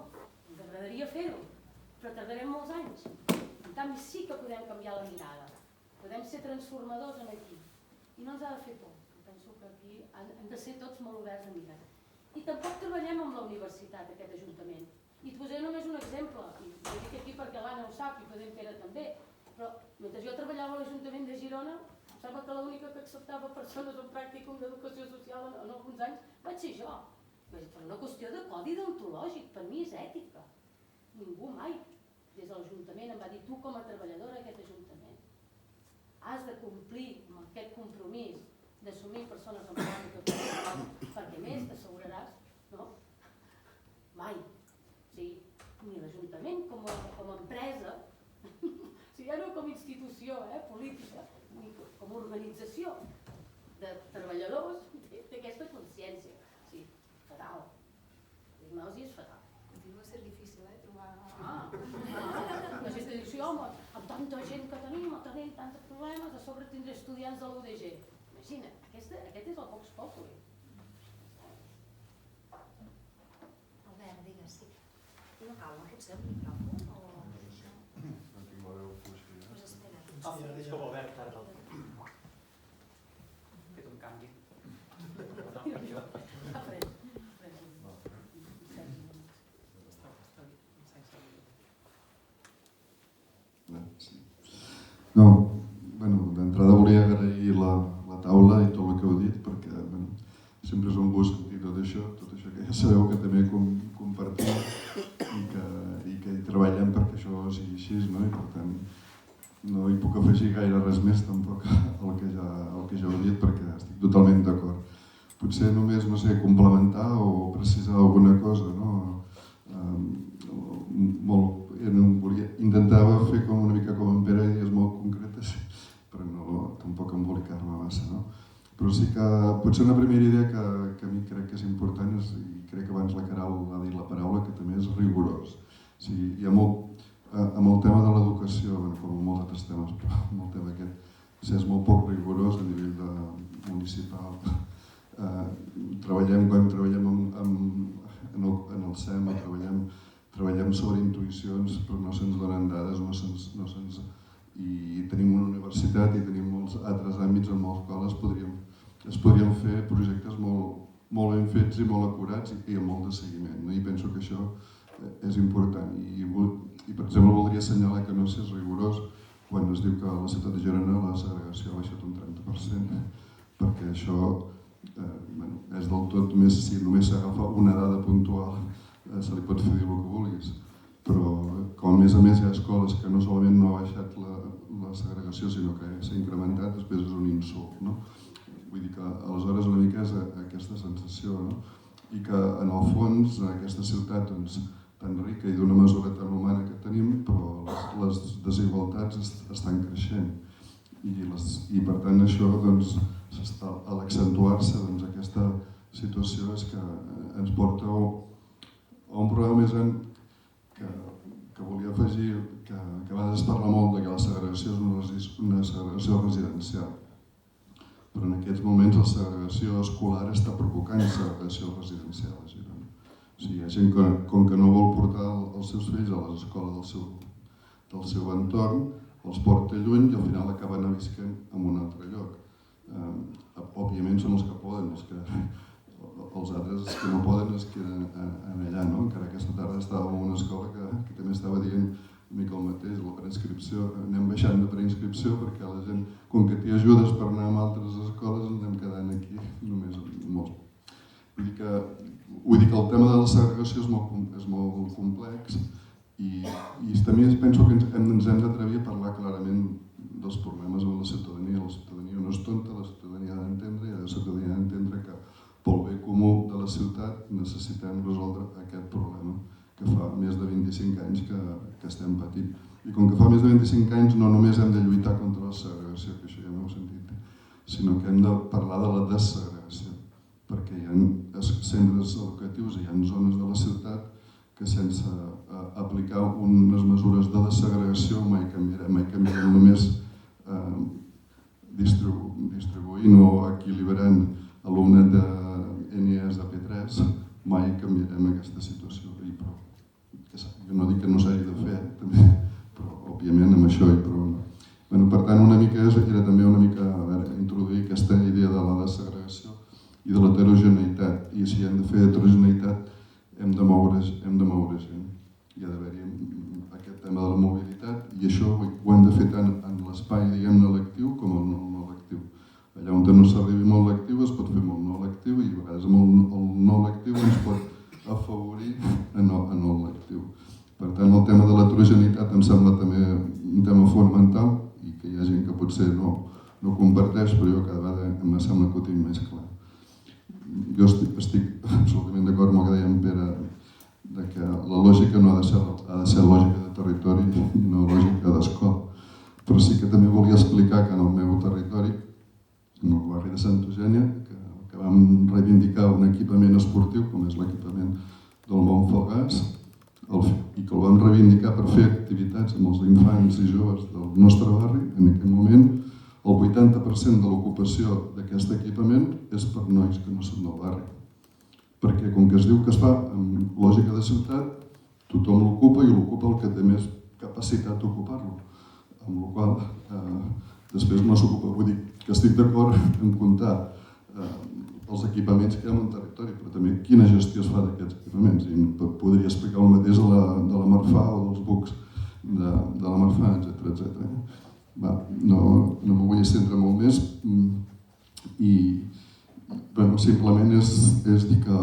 ens agradaria fer-ho, però tardarem molts anys. En canvi sí que podem canviar la mirada, podem ser transformadors aquí, i no ens ha de fer por. Penso que aquí hem de ser tots molt oberts a mirar. I tampoc treballem amb la universitat, aquest ajuntament. I et posaré només un exemple, i ho dic aquí perquè l'Anna ho sap i podem fer-ho també, però mentre jo treballava a l'Ajuntament de Girona, sembla que l'única que acceptava persones en pràcticum d'educació social en alguns anys vaig ser jo. Per una qüestió de codi deontològic, per mi és ètica. Ningú mai des de l'Ajuntament em va dir tu com a treballadora d'aquest Ajuntament has de complir amb aquest compromís d'assumir persones en pràctica professional perquè més t'asseguraràs, no? Mai. O sigui, ni l'Ajuntament com a empresa, o sigui, ja no com a institució política, ni com a organització, gent que tenim, o tenim tants problemes, a sobre tindré estudiants de l'UDG. Imagina't, aquest és el Vox Populi. Albert, digues, sí. No cal, no pot ser el micròfon o... No tinc la veu fluixa. Pues espera. És com Albert, ara tal. He fet un canvi. No, bueno, d'entrada volia agrair la taula i tot el que heu dit, perquè sempre és un gust sentir tot això que ja sabeu que també compartim i que hi treballem perquè això sigui així, no? I per tant no hi puc afegir gaire res més tampoc al que ja heu dit, perquè estic totalment d'acord. Potser només, no sé, complementar o precisar alguna cosa, no? Intentava fer una mica com en Pere, idees molt concretes, però no, tampoc embolicar-me massa, no? Però sí que potser una primera idea que a mi crec que és important, i crec que abans la Caral ha dit la paraula, que també és rigorós. O sigui, hi ha molt, amb el tema de l'educació, com en molts altres temes, però amb el tema aquest, és molt poc rigorós a nivell municipal. Quan treballem en el SEMA, treballem sobre intuïcions, però no se'ns donen dades, i tenim una universitat i tenim molts altres àmbits en els quals es podrien fer projectes molt ben fets i molt acurats i amb molt de seguiment. I penso que això és important. I per exemple, voldria assenyalar que no és rigorós quan es diu que a la ciutat de Girona la segregació ha baixat un 30%, perquè això és del tot, si només s'agafa una dada puntual, se li pot fer dir el que vulguis. Però com a més hi ha escoles que no solament no ha baixat la segregació, sinó que s'ha incrementat, després és un insult, no? Vull dir que aleshores una mica és aquesta sensació, no? I que en el fons, en aquesta ciutat tan rica i d'una mesura tan humana que tenim, però les desigualtats estan creixent. I per tant això, a l'accentuar-se, aquesta situació és que ens porta a un problema més gran que volia afegir, que a vegades es parla molt que la segregació és una segregació residencial. Però en aquests moments la segregació escolar està provocant segregació residencial a Girona. O sigui, hi ha gent que, com que no vol portar els seus fills a les escoles del seu entorn, els porta lluny i al final acaben visquent en un altre lloc. Òbviament són els que poden, els altres que no poden es queden allà, no? Encara aquesta tarda estàvem en una escola que també estava dient una mica el mateix, la preinscripció, anem baixant de preinscripció perquè la gent, com que té ajudes per anar a altres escoles, ens anem quedant aquí només molts. Vull dir que el tema de la segregació és molt complex i també penso que ens hem d'atrevir a parlar clarament dels problemes amb la ciutadania. La ciutadania no és tonta, la ciutadania ha d'entendre i la ciutadania ha d'entendre que pel bé comú de la ciutat necessitem resoldre aquest problema que fa més de 25 anys que estem patint. I com que fa més de 25 anys no només hem de lluitar contra la segregació, que això ja m'heu sentit, sinó que hem de parlar de la desegregació, perquè hi ha centres educatius i hi ha zones de la ciutat que sense aplicar unes mesures de desegregació mai canviarem només distribuint o equilibrant alumnes de NES de P3, mai canviarem aquesta situació. Jo no dic que no s'hagi de fer, també, però òbviament amb això hi prou. Per tant, una mica era també introduir aquesta idea de la desegregació i de l'heterogeneïtat. I si hem de fer heterogeneïtat, hem de moure gent. Hi ha d'haver-hi aquest tema de la mobilitat i això ho hem de fer tant en l'espai, diguem-ne, lectiu com el no lectiu. Allà on no s'arribi molt lectiu es pot fer molt no lectiu i a vegades el no lectiu ens pot afavorir en el lectiu. Per tant, el tema de l'heterogeneïtat em sembla també un tema fonamental i que hi ha gent que potser no comparteix, però jo cada vegada em sembla que ho tinc més clar. Jo estic absolutament d'acord amb el que deia en Pere, que la lògica no ha de ser lògica de territori i no lògica d'escola. Però sí que també volia explicar que en el meu territori, en el barri de Santa Eugènia, que vam reivindicar un equipament esportiu, com és l'equipament del Montfalgàs, i que el vam reivindicar reivindicar per fer activitats amb els infants i joves del nostre barri. En aquest moment, el 80% de l'ocupació d'aquest equipament és per nois que no són del barri. Perquè com que es diu que es fa amb lògica de ciutat, tothom l'ocupa i l'ocupa el que té més capacitat d'ocupar-lo. Amb la qual després no s'ocupa. Vull dir que estic d'acord en comptar els equipaments que hi ha en un territori, però també quina gestió es fa d'aquests equipaments. I podria explicar el mateix de la Marfà o dels bucs de la Marfà, etc. No m'ho vull estendre molt més i simplement és dir que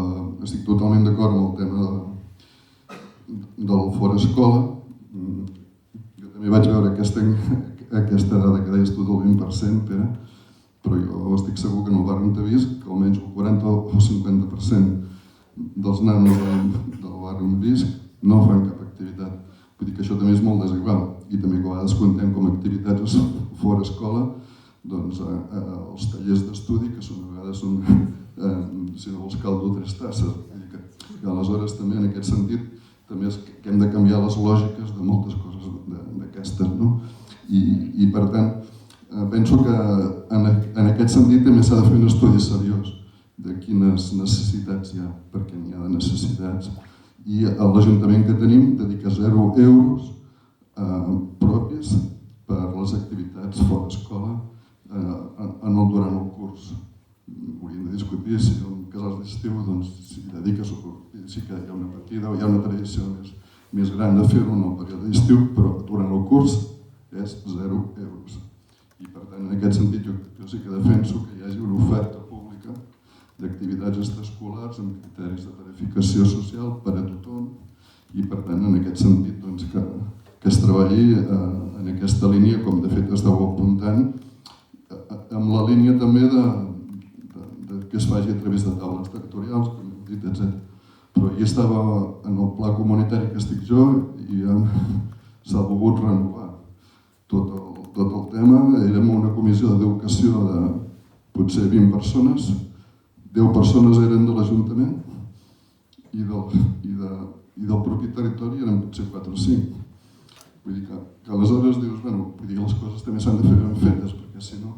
estic totalment d'acord amb el tema del fora escola. Jo també vaig veure aquesta dada que deies tu del 20%, Pere, però jo estic segur que en el barri on t'he vist, que almenys el 40 o 50% dels nanos del barri on visc no fan cap activitat. Vull dir que això també és molt desigual. I també que a vegades contem com a activitats fora escola els tallers d'estudi, que a vegades són, si no vols, caldo 3 tasses. Vull dir que aleshores també en aquest sentit també és que hem de canviar les lògiques de moltes coses d'aquestes, no? I per tant, penso que en aquest sentit també s'ha de fer un estudi seriós de quines necessitats hi ha, perquè n'hi ha de necessitats. I l'Ajuntament que tenim dedica 0 euros propis per les activitats fora escola durant el curs. Hauríem de discutir si en casals d'estiu s'hi dedica, sí que hi ha una partida o hi ha una tradició més gran de fer-ho en el període d'estiu, però durant el curs és 0 euros. I per tant, en aquest sentit, jo sí que defenso que hi hagi una oferta pública d'activitats extraescolars amb criteris de tarificació social per a tothom i per tant, en aquest sentit, que es treballi en aquesta línia, com de fet esteu apuntant, amb la línia també que es faci a través de taules territorials, com hem dit, etc. Però hi estava en el pla comunitari que estic jo i s'ha volgut renovar tot el tema. Érem una comissió d'educació de potser 20 persones, 10 persones eren de l'Ajuntament i del propi territori eren potser 4 o 5. Vull dir que aleshores dius, les coses també s'han de fer ben fetes, perquè si no,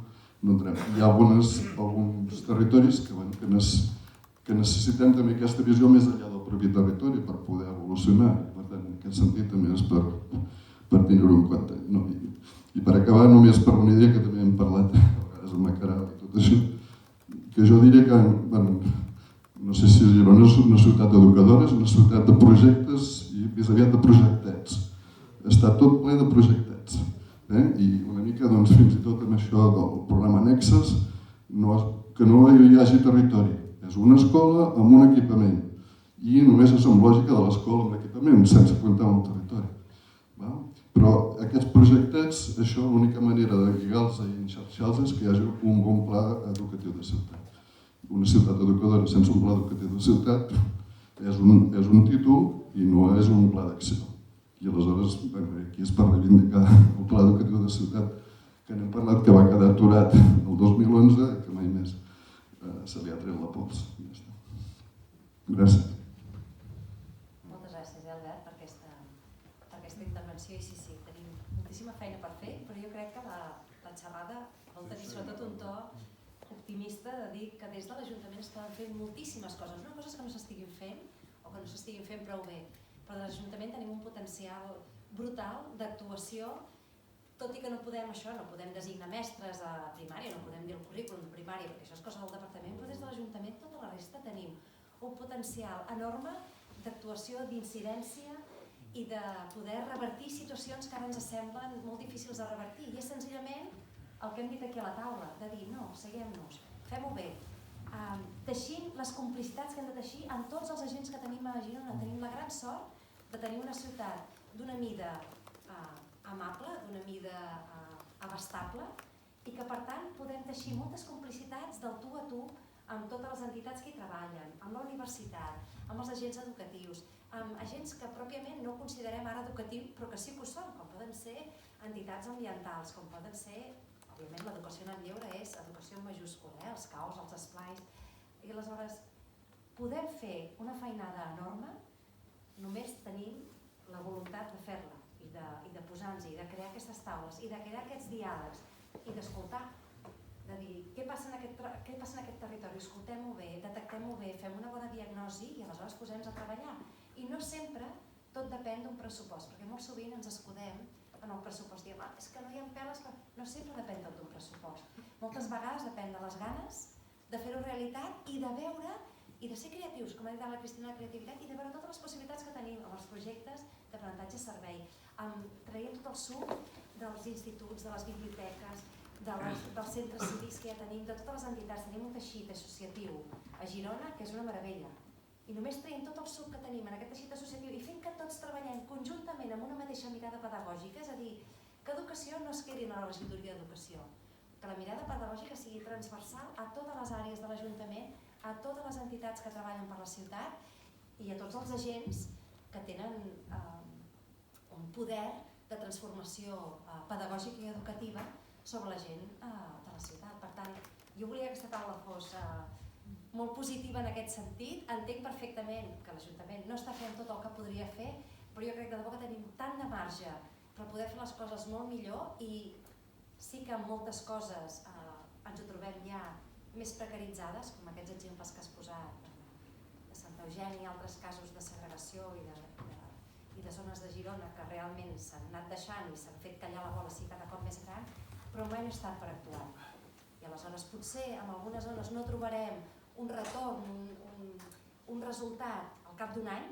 no entrem. Hi ha alguns territoris que necessitem també aquesta visió més enllà del propi territori per poder evolucionar. Per tant, en aquest sentit també és per tenir-ho en compte. I per acabar, només per una idea que també hem parlat a vegades amb la Caral i tot això, que jo diria que, no sé si Girona és una ciutat educadora, és una ciutat de projectes i més aviat de projectets. Està tot ple de projectets. I una mica, fins i tot amb això del programa Nexes, que no hi hagi territori. És una escola amb un equipament i només és amb lògica de l'escola amb l'equipament, sense comptar amb el territori. Però aquests projectets, això, l'única manera de lligar-los i enxarxar-los és que hi hagi un bon pla educatiu de ciutat. Una ciutat educadora sense un pla educatiu de ciutat és un títol i no és un pla d'acció. I aleshores, aquí és per reivindicar el pla educatiu de ciutat que n'hem parlat, que va quedar aturat el 2011 i que mai més se li ha tret la pols. Gràcies. Moltes gràcies, Albert, per aquesta intervenció. I sí, tenim moltíssima feina per fer, però jo crec que la xerrada vol tenir sobretot un to optimista de dir que des de l'Ajuntament es poden fer moltíssimes coses. No coses que no s'estiguin fent o que no s'estiguin fent prou bé, però de l'Ajuntament tenim un potencial brutal d'actuació, tot i que no podem designar mestres a primària, no podem dir el currículum de primària, perquè això és cosa del departament, però des de l'Ajuntament tota la resta tenim un potencial enorme d'actuació, d'incidència i de poder revertir situacions que ara ens semblen molt difícils de revertir. I és senzillament el que hem dit aquí a la taula, de dir no, seguem-nos, fem-ho bé, teixint les complicitats que hem de teixir amb tots els agents que tenim a Girona. Tenim la gran sort de tenir una ciutat d'una mida amable, d'una mida abastable, i que per tant podem teixir moltes complicitats del tu a tu amb totes les entitats que hi treballen, amb la universitat, amb els agents educatius, amb agents que pròpiament no considerem ara educatius, però que sí que ho són, com poden ser entitats ambientals, com poden ser, òbviament l'educació en el lleure és educació en majúscula, els CAUs, els esplais, i aleshores podem fer una feinada enorme, només tenim la voluntat de fer-la. i de crear aquests diàlegs i d'escoltar, de dir què passa en aquest territori, escoltem-ho bé, detectem-ho bé, fem una bona diagnosi i aleshores posem-nos a treballar. I no sempre tot depèn d'un pressupost, perquè molt sovint ens escudem en el pressupost, diem, és que no hi ha peles, no sempre depèn tot d'un pressupost. Moltes vegades depèn de les ganes de fer-ho realitat i de veure i de ser creatius, com ha dit la Cristina, la creativitat, i de veure totes les possibilitats que tenim amb els projectes d'aprenentatge-servei. Traiem tot el suc dels instituts, de les biblioteques, dels centres cívics que ja tenim, de totes les entitats. Tenim un teixit associatiu a Girona que és una meravella. I només traient tot el suc que tenim en aquest teixit associatiu i fent que tots treballem conjuntament amb una mateixa mirada pedagògica, és a dir, que educació no es quedi en la regidoria d'educació, que la mirada pedagògica sigui transversal a totes les àrees de l'Ajuntament, a totes les entitats que treballen per la ciutat i a tots els agents que tenen un poder de transformació pedagògica i educativa sobre la gent de la ciutat. Per tant, jo volia que aquesta taula fos molt positiva en aquest sentit. Entenc perfectament que l'Ajuntament no està fent tot el que podria fer, però jo crec que de debò que tenim tant de marge per poder fer les coses molt millor i sí que en moltes coses ens ho trobem ja més precaritzades, com aquests exemples que has posat de Santa Eugènia i altres casos de segregació i de zones de Girona que realment s'han anat deixant i s'han fet callar la bola cada cop més gran, però mai no he estat per actuar. I aleshores potser en algunes zones no trobarem un retorn, un resultat al cap d'un any,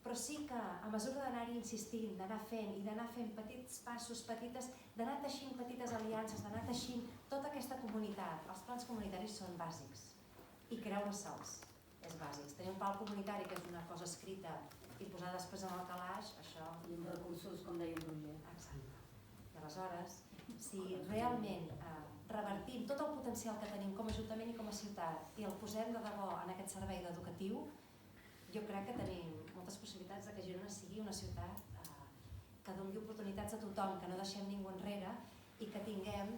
però sí que a mesura d'anar-hi insistint, d'anar fent i d'anar fent petits passos, d'anar teixint petites aliances, d'anar teixint tota aquesta comunitat. Els plans comunitaris són bàsics i creure-se'ls és bàsic. Tenir un pla comunitari que és una cosa escrita i posar després en el calaix, això... I amb recursos, com deia en Roger. Exacte. I aleshores, si realment revertim tot el potencial que tenim com a Ajuntament i com a ciutat i el posem de debò en aquest servei educatiu, jo crec que tenim moltes possibilitats que Girona sigui una ciutat que doni oportunitats a tothom, que no deixem ningú enrere i que tinguem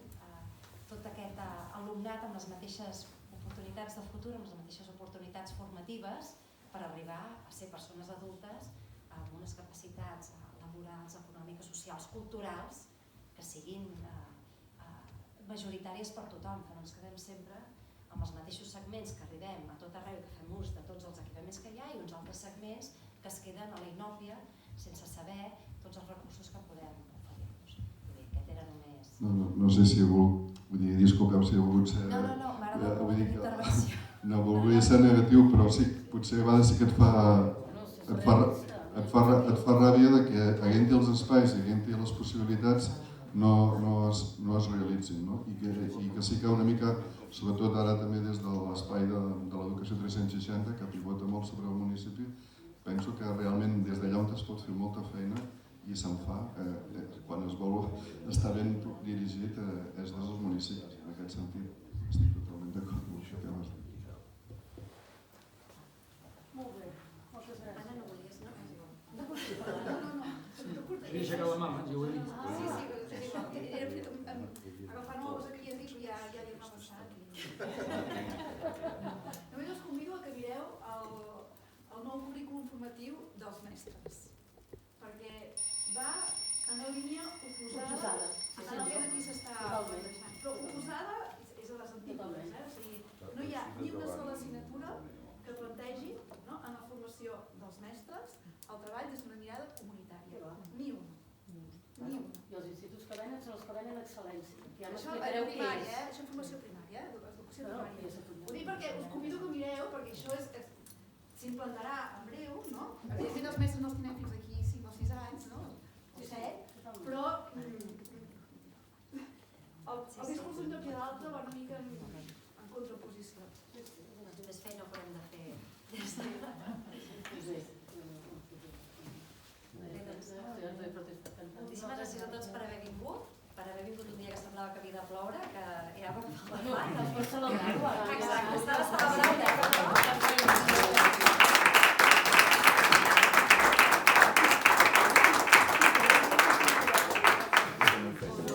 tot aquest alumnat amb les mateixes oportunitats de futur, amb les mateixes oportunitats formatives per arribar a ser persones adultes amb unes capacitats laborals, econòmiques, socials, culturals que siguin majoritàries per tothom, que no ens quedem sempre amb els mateixos segments que arribem a tot arreu i que fem ús de tots els equipaments que hi ha i uns altres segments que es queden a la inòpia sense saber tots els recursos que podem oferir-nos. Aquest era només... No sé si he volgut, disculpeu si he volgut ser... No, m'agrada molt la intervenció. No volia ser negatiu, però sí, potser a vegades sí que et fa ràbia de que havent-hi els espais i havent-hi les possibilitats no es realitzin, no? I que sí que una mica, sobretot ara també des de l'espai de l'educació 360, que pivota molt sobre el municipi, penso que realment des d'allà on es pot fer molta feina i se'n fa, quan es vol estar ben dirigit, és des dels municipis. En aquest sentit estic totalment d'acord amb això que has dit. Molt bé, moltes gràcies. Anna, no volies, no? Queria aixecar la mà, ja ho he dit. Agafant molt el que havia dit, ja havia passat. Només us convido a que mireu el nou currículum formatiu dels mestres, perquè va en la línia oposada a el que aquí s'està plantejant. Però oposada és a les antípodes, o sigui, no hi ha ni una sola assignatura que plantegi en la formació dels mestres el treball des d'una mirada comunitària. Ni una. I els instituts que venen són els que venen excel·lència. Ja Això m'explicareu què és. això és formació primària, educació primària. Ho dic perquè us convido que mireu, perquè això s'implantarà en breu, no? Evidentment els mestres no els tindrem fins aquí 5 o 6 anys, no? O 7, però el discurs d'un lloc i l'altre va una mica en contraposició. Més feina ho haurem de fer des de... Moltíssimes gràcies a tots per haver vingut un dia que semblava que havia de ploure, que ja va No, pots celebrar-ho ara. Exacte.